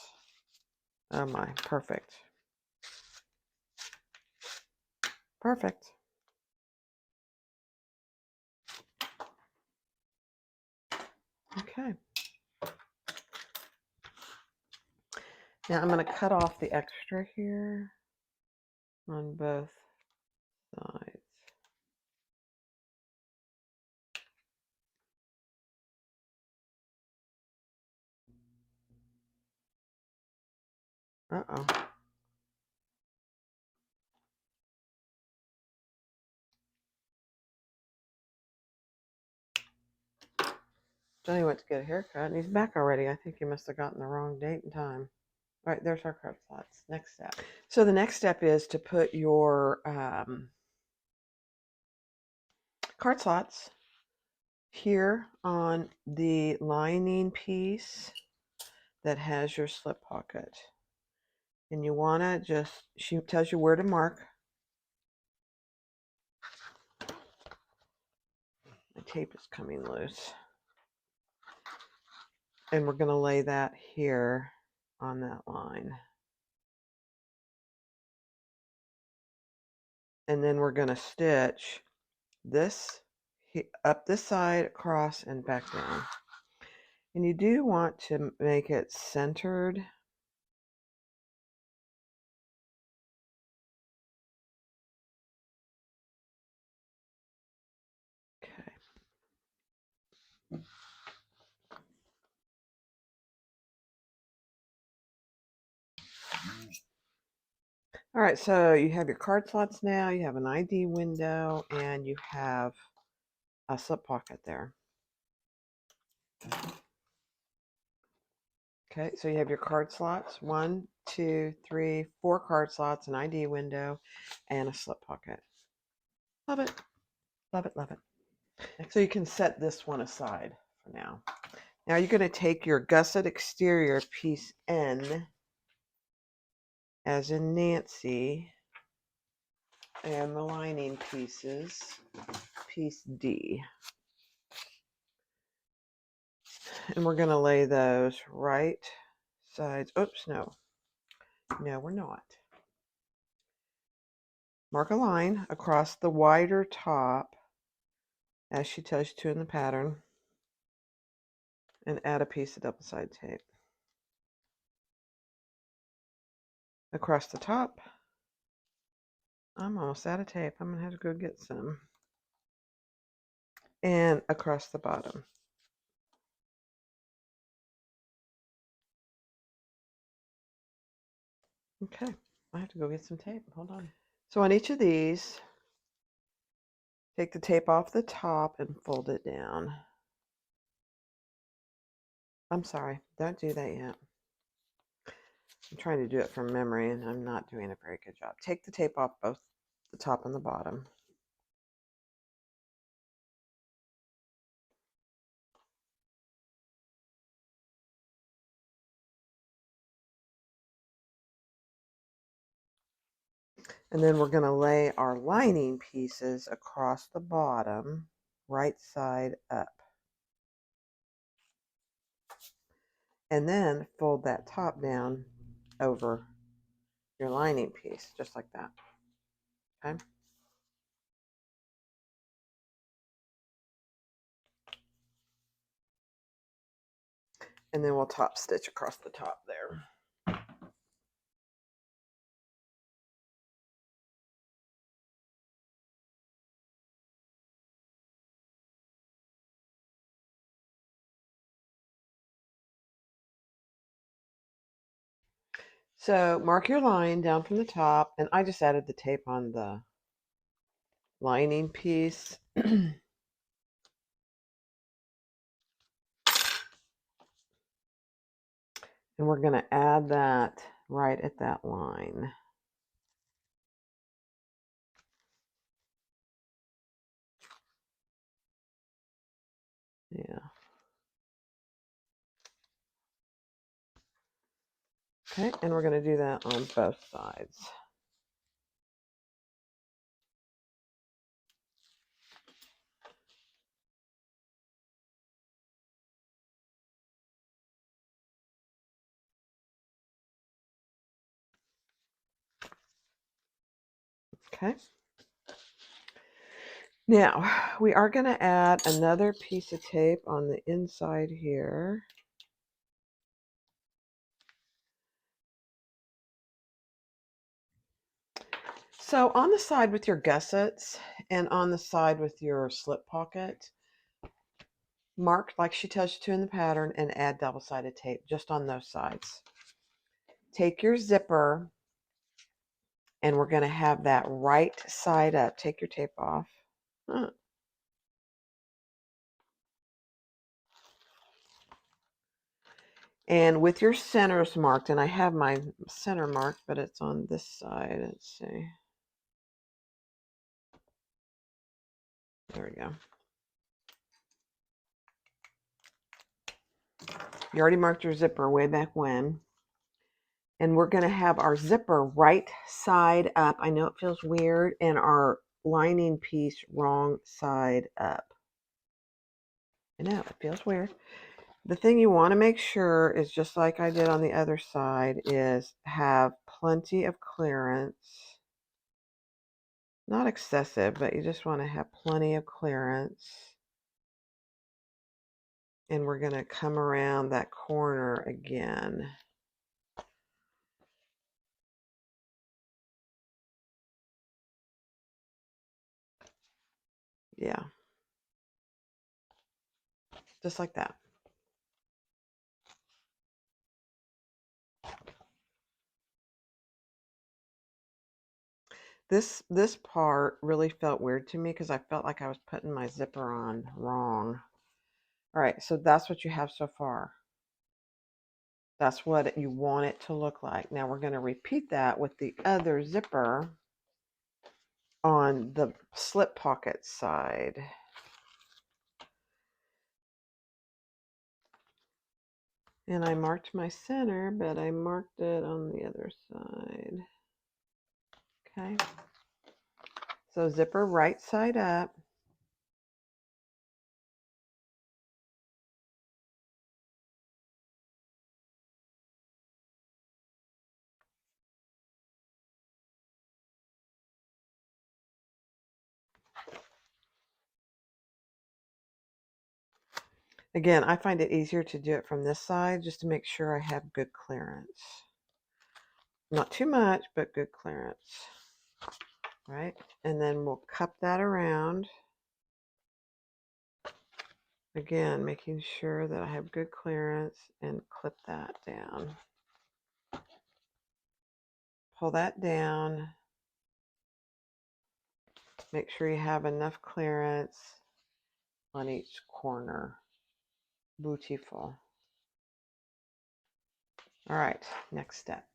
S1: Oh my, perfect. Perfect. Okay. Now I'm going to cut off the extra here on both sides. Uh-oh. Johnny went to get a haircut and he's back already. I think he must have gotten the wrong date and time. All right, there's our card slots. Next step. So the next step is to put your card slots here on the lining piece that has your slip pocket. And you want to just, she tells you where to mark. My tape is coming loose. And we're going to lay that here on that line. And then we're going to stitch this up this side, across, and back down. And you do want to make it centered. Okay. All right, so you have your card slots now, you have an ID window, and you have a slip pocket there. Okay, so you have your card slots, 1, 2, 3, 4 card slots, an ID window, and a slip pocket. Love it, love it, love it. So you can set this one aside for now. Now you're going to take your gusset exterior piece N, as in Nancy, and the lining pieces, piece D. And we're going to lay those right sides. Oops, no. No, we're not. Mark a line across the wider top, as she tells you to in the pattern, and add a piece of double-sided tape. Across the top. I'm almost out of tape. I'm going to have to go get some. And across the bottom. Okay, I have to go get some tape. Hold on. So on each of these, take the tape off the top and fold it down. I'm sorry, don't do that yet. I'm trying to do it from memory and I'm not doing a very good job. Take the tape off both the top and the bottom. And then we're going to lay our lining pieces across the bottom, right side up. And then fold that top down over your lining piece, just like that. Okay? And then we'll top stitch across the top there. So mark your line down from the top, and I just added the tape on the lining piece. And we're going to add that right at that line. Yeah. Okay, and we're going to do that on both sides. Okay. Now, we are going to add another piece of tape on the inside here. So on the side with your gussets and on the side with your slip pocket, mark like she tells you to in the pattern and add double-sided tape just on those sides. Take your zipper and we're going to have that right side up. Take your tape off. And with your centers marked, and I have my center marked, but it's on this side. Let's see. There we go. You already marked your zipper way back when. And we're going to have our zipper right side up. I know it feels weird. And our lining piece wrong side up. I know, it feels weird. The thing you want to make sure is, just like I did on the other side, is have plenty of clearance. Not excessive, but you just want to have plenty of clearance. And we're going to come around that corner again. Yeah. Just like that. This part really felt weird to me because I felt like I was putting my zipper on wrong. All right, so that's what you have so far. That's what you want it to look like. Now we're going to repeat that with the other zipper on the slip pocket side. And I marked my center, but I marked it on the other side. Okay. So zipper right side up. Again, I find it easier to do it from this side just to make sure I have good clearance. Not too much, but good clearance. Right? And then we'll cup that around. Again, making sure that I have good clearance, and clip that down. Pull that down. Make sure you have enough clearance on each corner. Beautiful. All right, next step.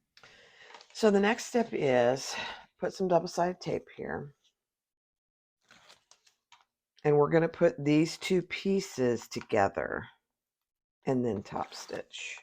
S1: So the next step is put some double-sided tape here. And we're going to put these two pieces together and then top stitch.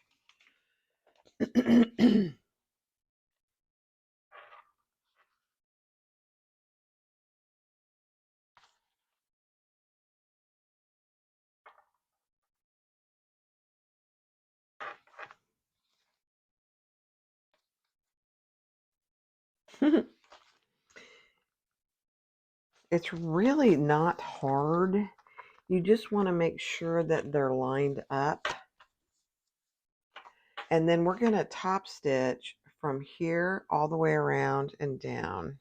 S1: It's really not hard. You just want to make sure that they're lined up. And then we're going to top stitch from here all the way around and down.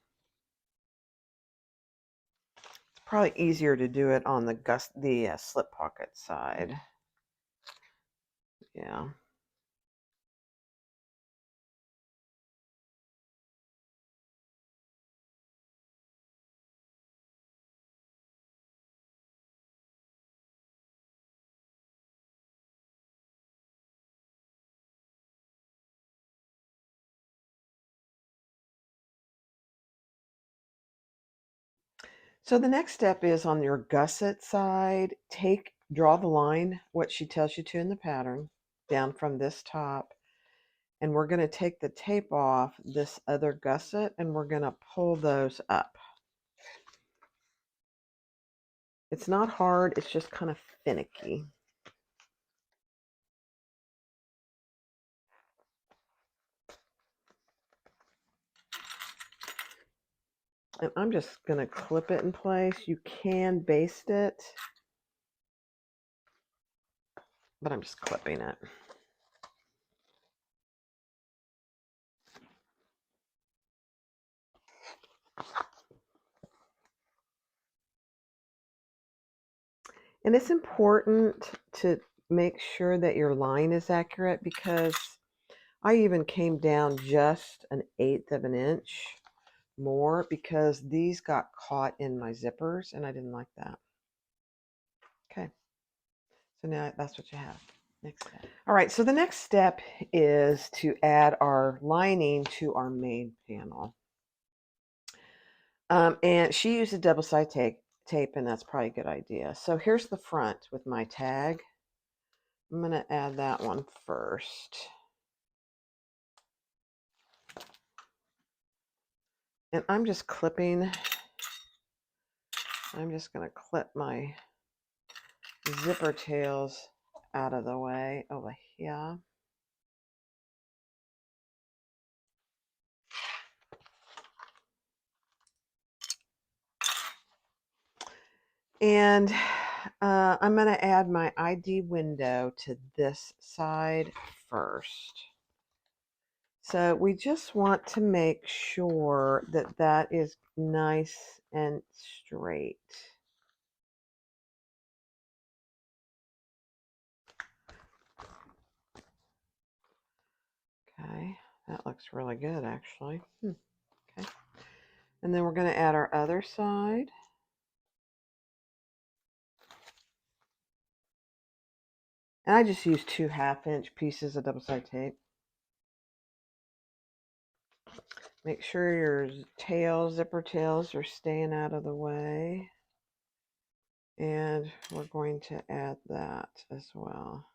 S1: It's probably easier to do it on the slip pocket side. Yeah. So the next step is on your gusset side, draw the line, what she tells you to in the pattern, down from this top. And we're going to take the tape off this other gusset and we're going to pull those up. It's not hard, it's just kind of finicky. And I'm just going to clip it in place. You can baste it, but I'm just clipping it. And it's important to make sure that your line is accurate, because I even came down just 1/8 of an inch more because these got caught in my zippers and I didn't like that. Okay, so now that's what you have. Next step. All right, so the next step is to add our lining to our main panel. And she used a double-sided tape, and that's probably a good idea. So here's the front with my tag. I'm going to add that one first. And I'm just clipping. I'm just going to clip my zipper tails out of the way over here. And I'm going to add my ID window to this side first. So we just want to make sure that that is nice and straight. Okay, that looks really good actually. Okay, and then we're going to add our other side. And I just use 2 1/2-inch pieces of double-sided tape. Make sure your tails, zipper tails, are staying out of the way. And we're going to add that as well.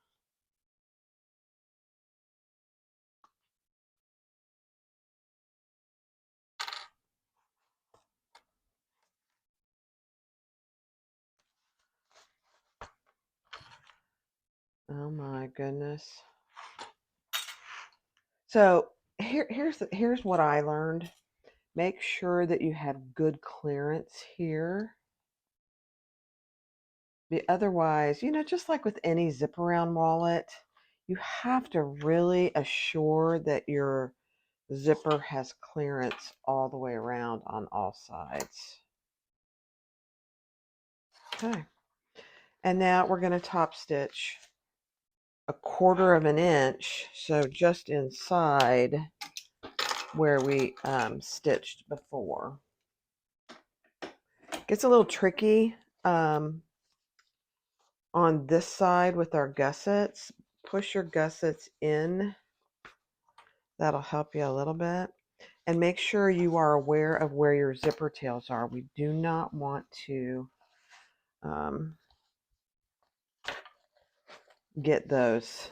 S1: Oh my goodness. So here's what I learned. Make sure that you have good clearance here. Otherwise, just like with any zip around wallet, you have to really assure that your zipper has clearance all the way around on all sides. Okay. And now we're going to top stitch 1/4 of an inch, so just inside where we stitched before. Gets a little tricky on this side with our gussets. Push your gussets in. That'll help you a little bit. And make sure you are aware of where your zipper tails are. We do not want to get those.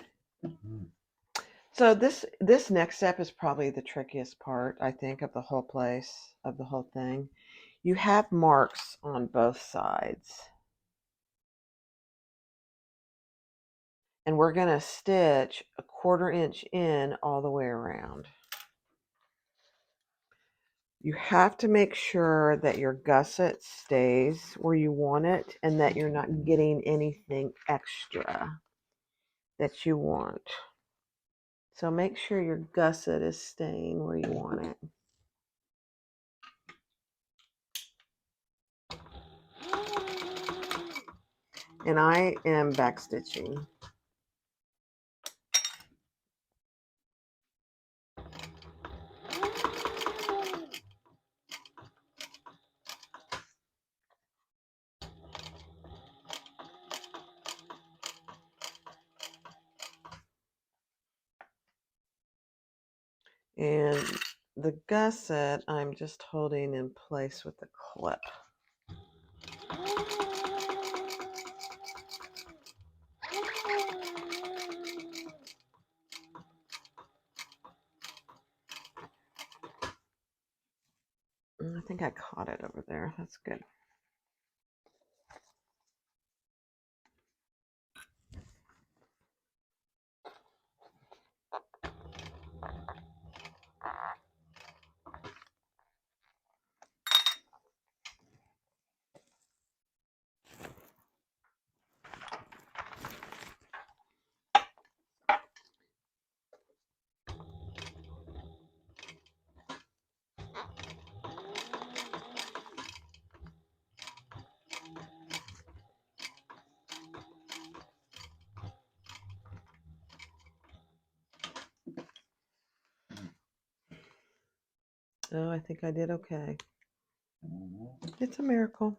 S1: So this next step is probably the trickiest part, I think, of the whole thing. You have marks on both sides. And we're going to stitch 1/4 inch in all the way around. You have to make sure that your gusset stays where you want it and that you're not getting anything extra that you want. So make sure your gusset is staying where you want it. And I am backstitching. And the gusset I'm just holding in place with the clip. I think I caught it over there. That's good. Oh, I think I did okay. It's a miracle.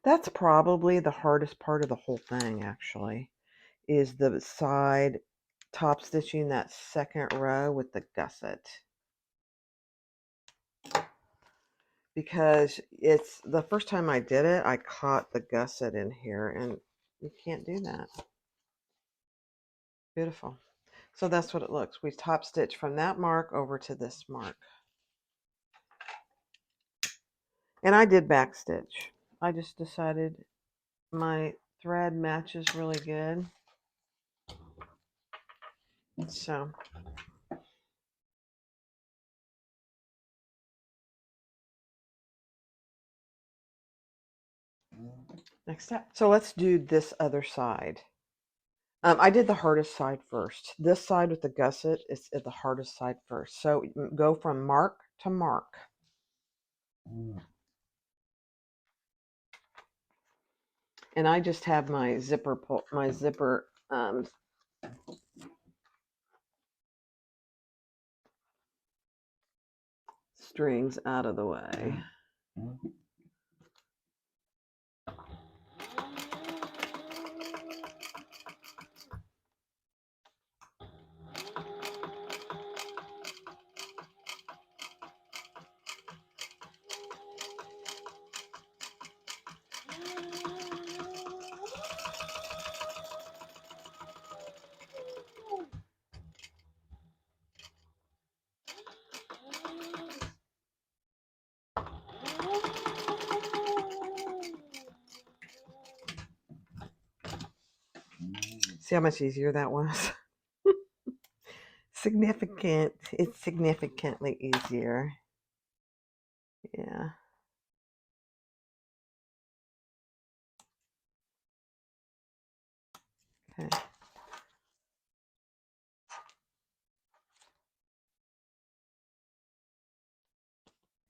S1: That's probably the hardest part of the whole thing, actually, is the side top stitching that second row with the gusset. Because it's the first time I did it, I caught the gusset in here, and You can't do that. Beautiful. So that's what it looks. We top stitch from that mark over to this mark. And I did back stitch. I just decided my thread matches really good. So next step. So let's do this other side. I did the hardest side first. This side with the gusset is the hardest side first. So go from mark to mark. And I just have my zipper strings out of the way. See how much easier that was? Significant. It's significantly easier. Yeah. Okay.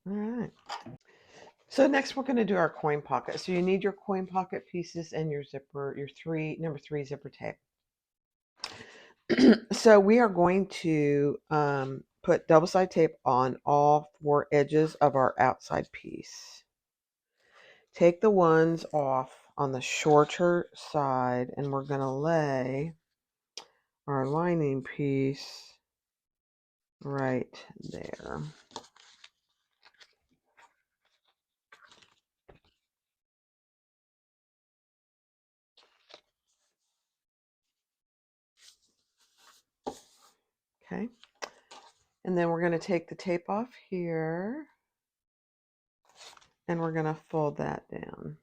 S1: All right. So next we're going to do our coin pocket. So you need your coin pocket pieces and your zipper, your number three zipper tape. So we are going to put double side tape on all four edges of our outside piece. Take the ones off on the shorter side and we're going to lay our lining piece right there. Okay. And then we're going to take the tape off here and we're going to fold that down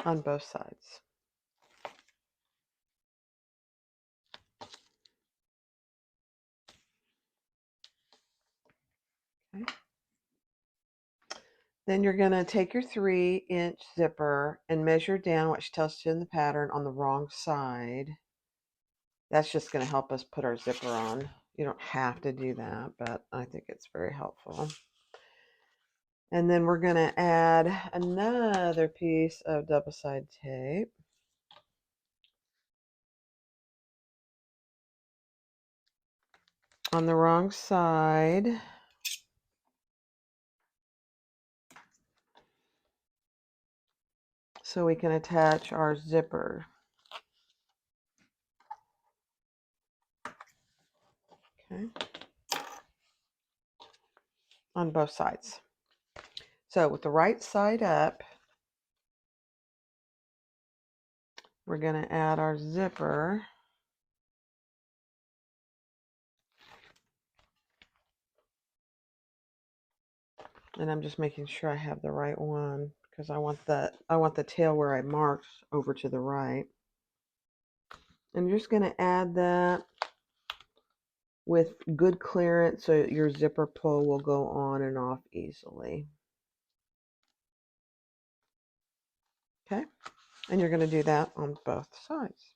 S1: on both sides. Okay. Then you're going to take your 3-inch zipper and measure down what she tells you in the pattern on the wrong side. That's just going to help us put our zipper on. You don't have to do that, but I think it's very helpful. And then we're going to add another piece of double side tape. On the wrong side. So we can attach our zipper. Okay. On both sides. So with the right side up, we're going to add our zipper. And I'm just making sure I have the right one because I want the tail where I marked over to the right. And you're just going to add that with good clearance so your zipper pull will go on and off easily. Okay, and you're going to do that on both sides.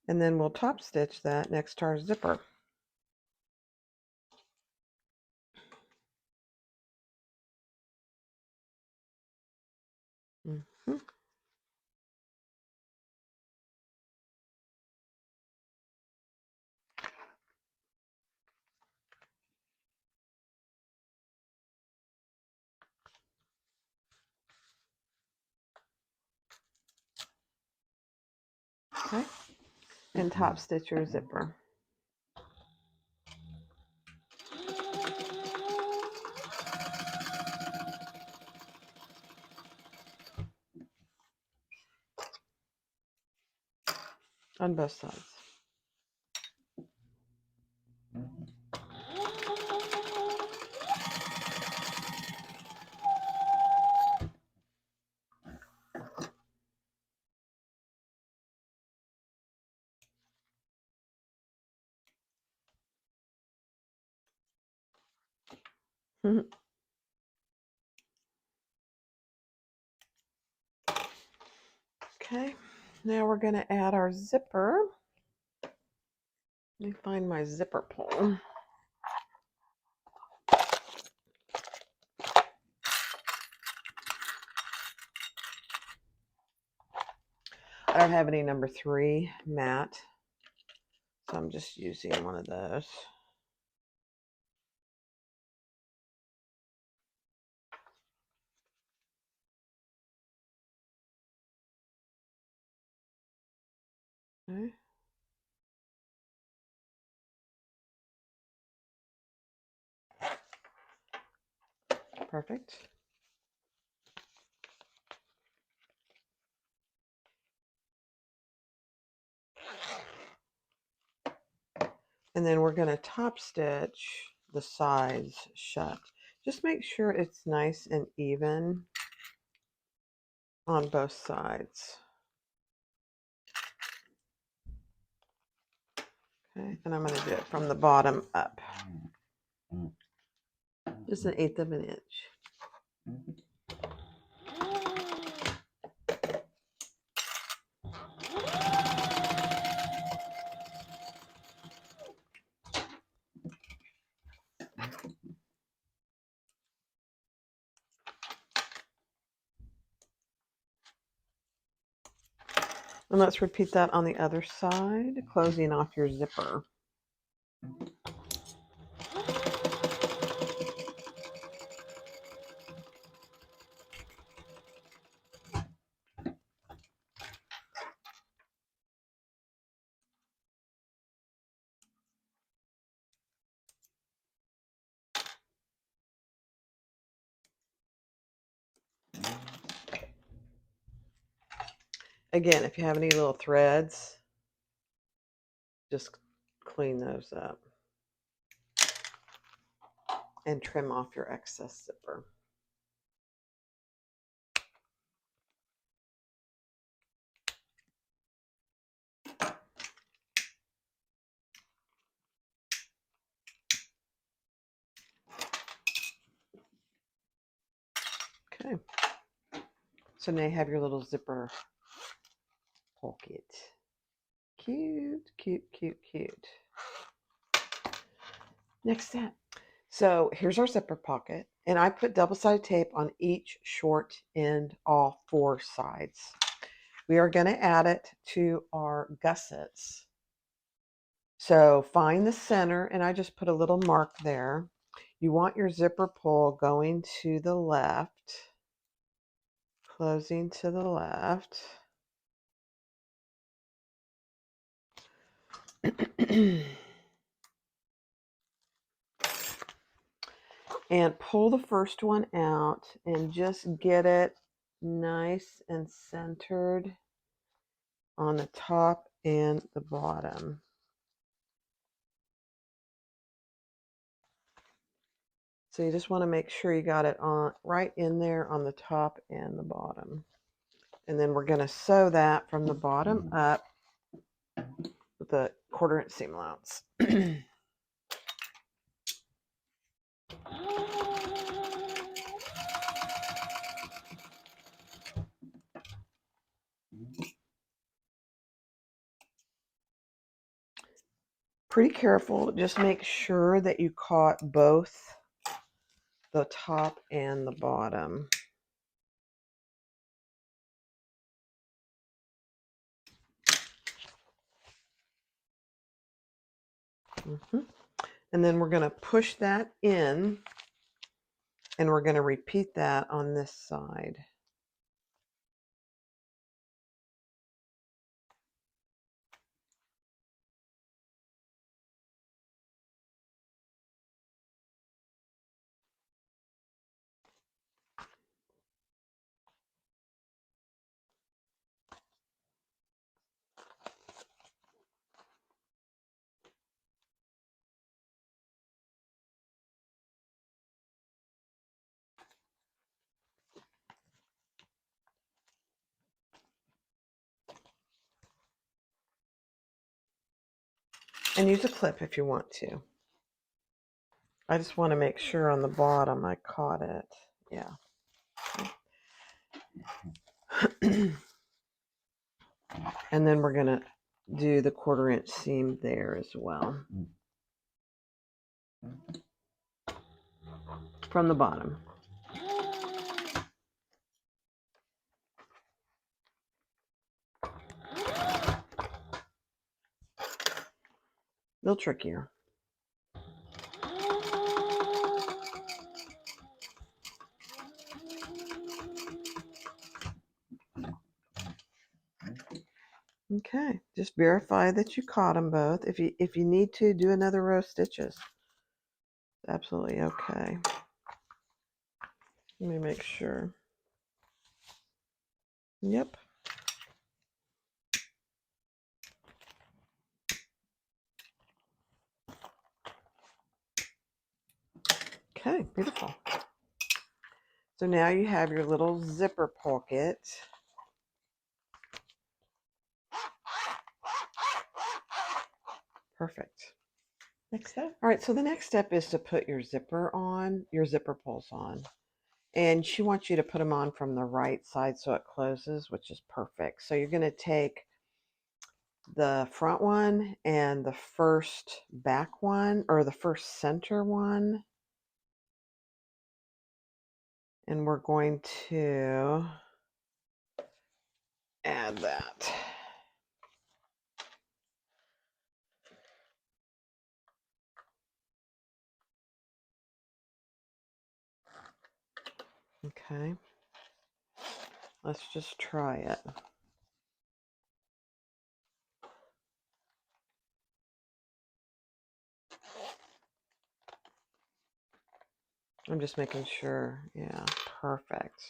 S1: And then we'll top stitch that next to our zipper. Mm-hmm. Okay, and top stitch your zipper. on both sides. Okay, now we're going to add our zipper. Let me find my zipper pull. I don't have any number 3 matte, so I'm just using one of those. Okay. Perfect. And then we're going to top stitch the sides shut. Just make sure it's nice and even on both sides. Okay, and I'm going to do it from the bottom up. Just 1/8 of an inch. And let's repeat that on the other side, closing off your zipper. Again, if you have any little threads, just clean those up and trim off your excess zipper. Okay, so now you have your little zipper pocket. Cute, cute, cute, cute. Next step. So here's our zipper pocket, and I put double-sided tape on each short end, all 4 sides. We are going to add it to our gussets. So find the center, and I just put a little mark there. You want your zipper pull going to the left, closing to the left. And pull the first one out and just get it nice and centered on the top and the bottom. So you just want to make sure you got it on right in there on the top and the bottom. And then we're going to sew that from the bottom up with a 1/4 inch seam allowance. Pretty careful, just make sure that you caught both the top and the bottom. And then we're going to push that in, and we're going to repeat that on this side. And use a clip if you want to. I just want to make sure on the bottom I caught it. Yeah. And then we're going to do the 1/4 inch seam there as well. From the bottom. A little trickier. Okay, just verify that you caught them both. If you need to, do another row of stitches. Absolutely okay. Let me make sure. Yep. Okay, beautiful. So now you have your little zipper pocket. Perfect.
S2: Next step.
S1: All right, so the next step is to put your zipper pulls on. And she wants you to put them on from the right side so it closes, which is perfect. So you're going to take the front one and the first back one, or the first center one. And we're going to add that. Okay. Let's just try it. I'm just making sure. Yeah, perfect.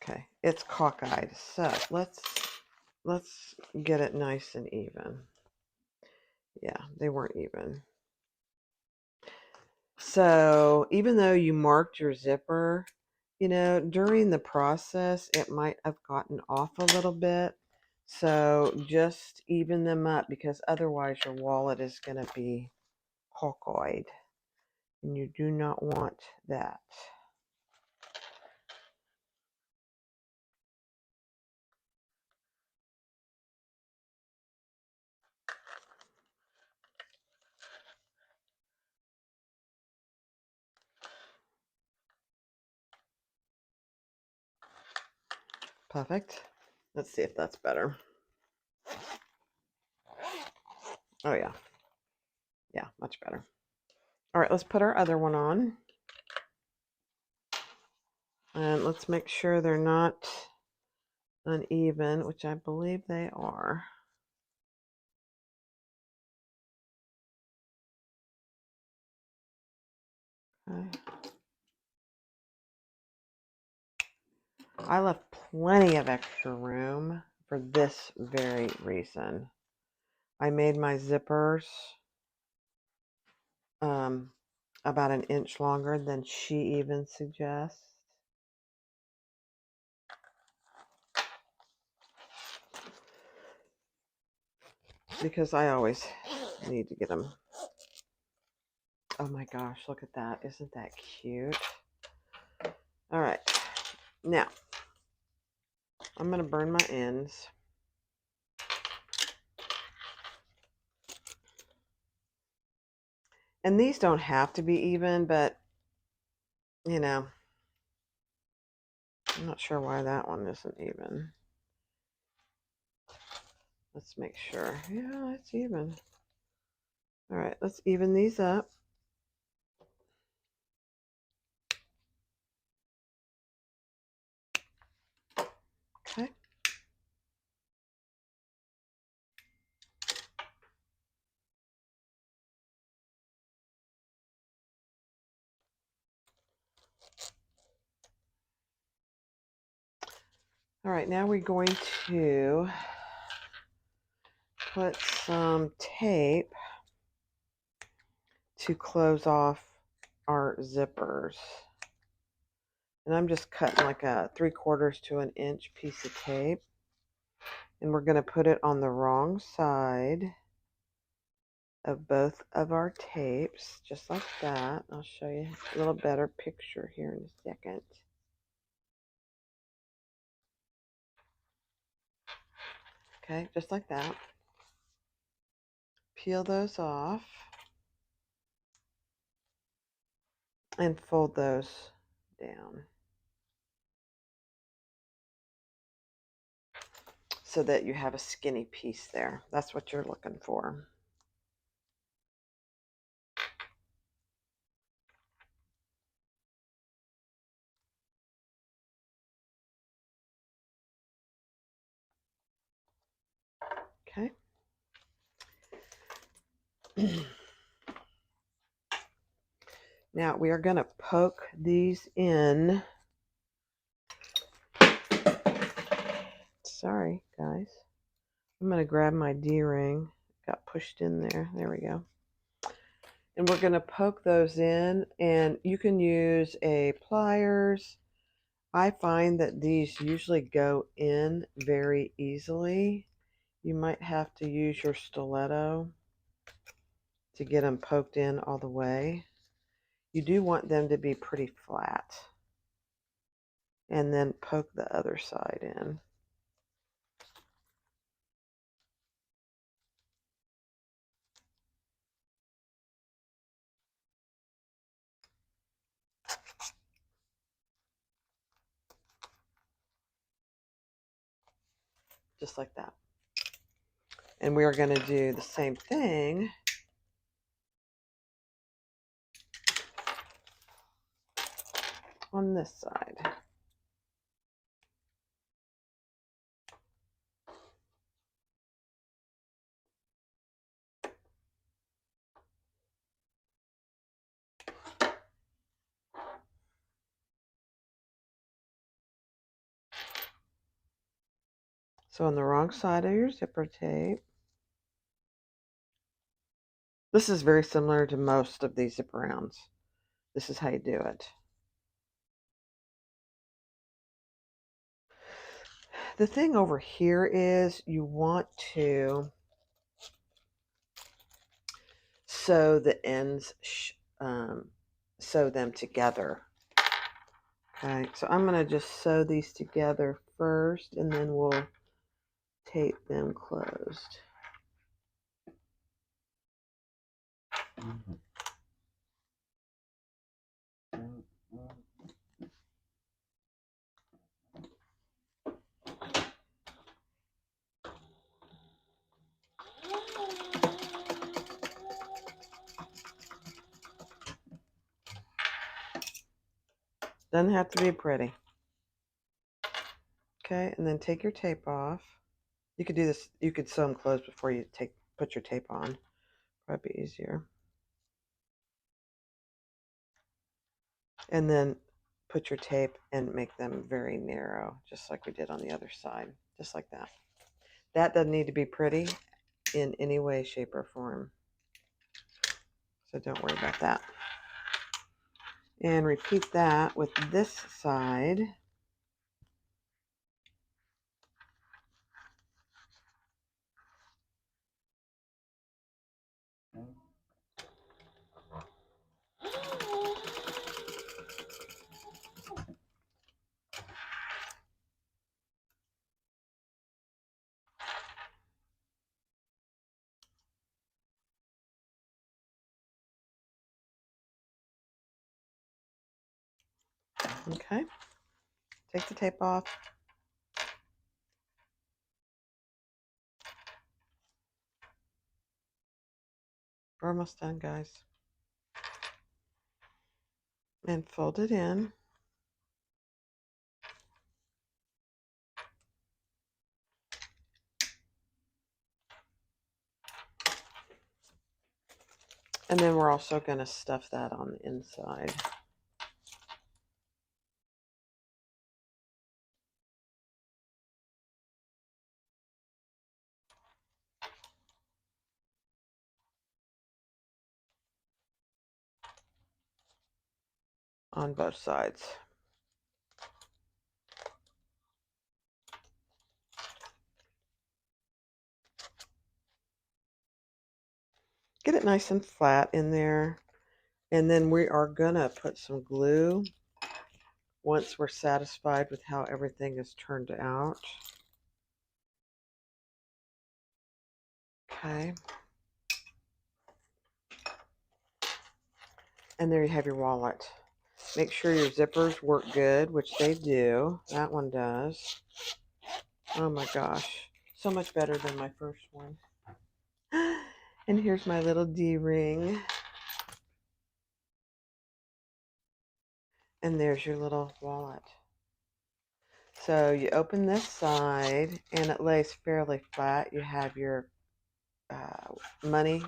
S1: Okay, it's cockeyed. So let's get it nice and even. Yeah, they weren't even. So even though you marked your zipper, during the process, it might have gotten off a little bit. So just even them up, because otherwise your wallet is going to be cockeyed. And you do not want that. Perfect. Let's see if that's better. Oh, yeah. Yeah, much better. All right, let's put our other one on. And let's make sure they're not uneven, which I believe they are. Okay. I left plenty of extra room for this very reason. I made my zippers about an inch longer than she even suggests. Because I always need to get them. Oh my gosh, look at that. Isn't that cute? All right. Now, I'm going to burn my ends. And these don't have to be even, but, I'm not sure why that one isn't even. Let's make sure. Yeah, it's even. All right, let's even these up. Okay. All right, now we're going to put some tape to close off our zippers. And I'm just cutting like a 3/4 to an inch piece of tape. And we're going to put it on the wrong side of both of our tapes, just like that. I'll show you a little better picture here in a second. Okay, just like that. Peel those off and fold those down so that you have a skinny piece there. That's what you're looking for. Okay. Now we are going to poke these in. Sorry, guys. I'm going to grab my D-ring. Got pushed in there. There we go. And we're going to poke those in, and you can use a pliers. I find that these usually go in very easily. You might have to use your stiletto to get them poked in all the way. You do want them to be pretty flat. And then poke the other side in. Just like that. And we are going to do the same thing on this side. So on the wrong side of your zipper tape. This is very similar to most of these zip arounds. This is how you do it. The thing over here is you want to sew the ends, sew them together. Okay, so I'm going to just sew these together first, and then we'll tape them closed. Doesn't have to be pretty. Okay, and then take your tape off. You could do this, you could sew them closed before you put your tape on. Probably be easier. And then put your tape and make them very narrow, just like we did on the other side. Just like that. That doesn't need to be pretty in any way, shape, or form. So don't worry about that. And repeat that with this side. Okay. Take the tape off. We're almost done, guys. And fold it in. And then we're also going to stuff that on the inside. On both sides. get it nice and flat in there. And then we are gonna put some glue once we're satisfied with how everything is turned out. Okay. And there you have your wallet. Make sure your zippers work good, which they do. That one does. Oh my gosh. So much better than my first one. And here's my little D-ring. And there's your little wallet. So you open this side and it lays fairly flat. You have your money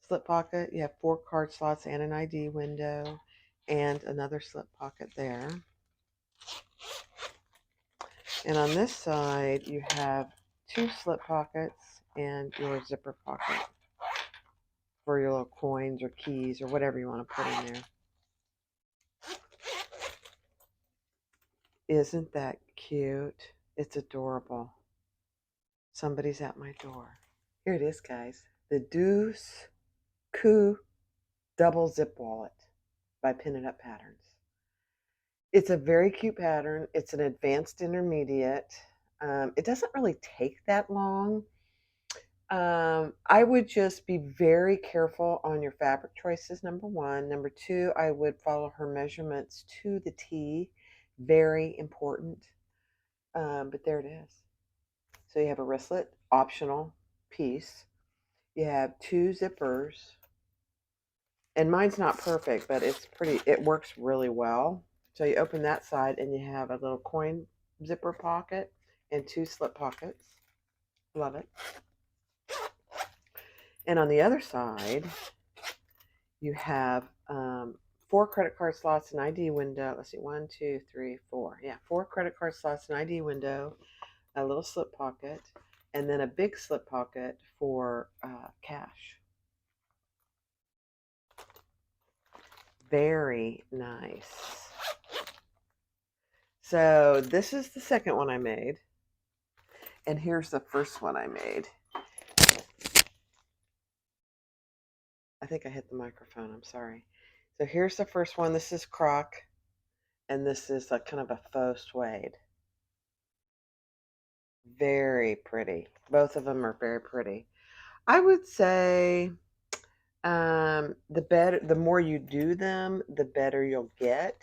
S1: slip pocket. You have 4 card slots and an ID window and another slip pocket there. And on this side, you have 2 slip pockets and your zipper pocket for your little coins or keys or whatever you want to put in there. Isn't that cute? It's adorable. Somebody's at my door. Here it is, guys. The Duece Coupe double zip wallet by Pin It Up Patterns. It's a very cute pattern. It's an advanced intermediate. It doesn't really take that long. I would just be very careful on your fabric choices, number one. Number two, I would follow her measurements to the T. Very important. But there it is. So you have a wristlet, optional piece. You have 2 zippers. And mine's not perfect, but it works really well. So you open that side and you have a little coin zipper pocket and 2 slip pockets. Love it. And on the other side, you have 4 credit card slots, an ID window. Let's see, 1, 2, 3, 4. Yeah, 4 credit card slots, an ID window, a little slip pocket, and then a big slip pocket for cash. Very nice. So this is the second one I made. And here's the first one I made. I think I hit the microphone. I'm sorry. So here's the first one. This is croc. And this is a kind of a faux suede. Very pretty. Both of them are very pretty. I would say the more you do them, the better you'll get.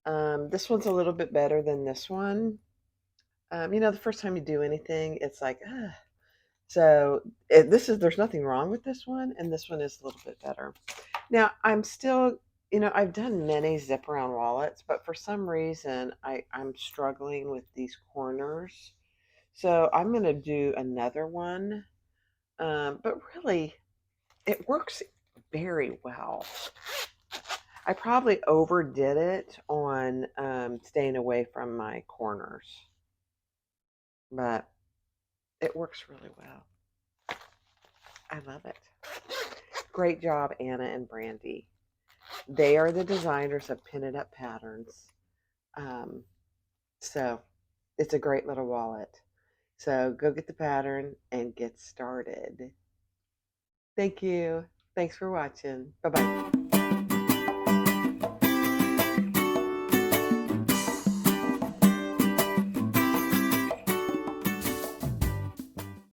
S1: This one's a little bit better than this one. The first time you do anything, it's like, so there's nothing wrong with this one, and this one is a little bit better. Now, I'm still, I've done many zip around wallets, but for some reason, I'm struggling with these corners. So I'm going to do another one, but really, it works very well. I probably overdid it on staying away from my corners, but it works really well. I love it. Great job, Anna and Brandy. They are the designers of Pin It Up Patterns. So it's a great little wallet. So go get the pattern and get started. Thank you. Thanks for watching. Bye-bye.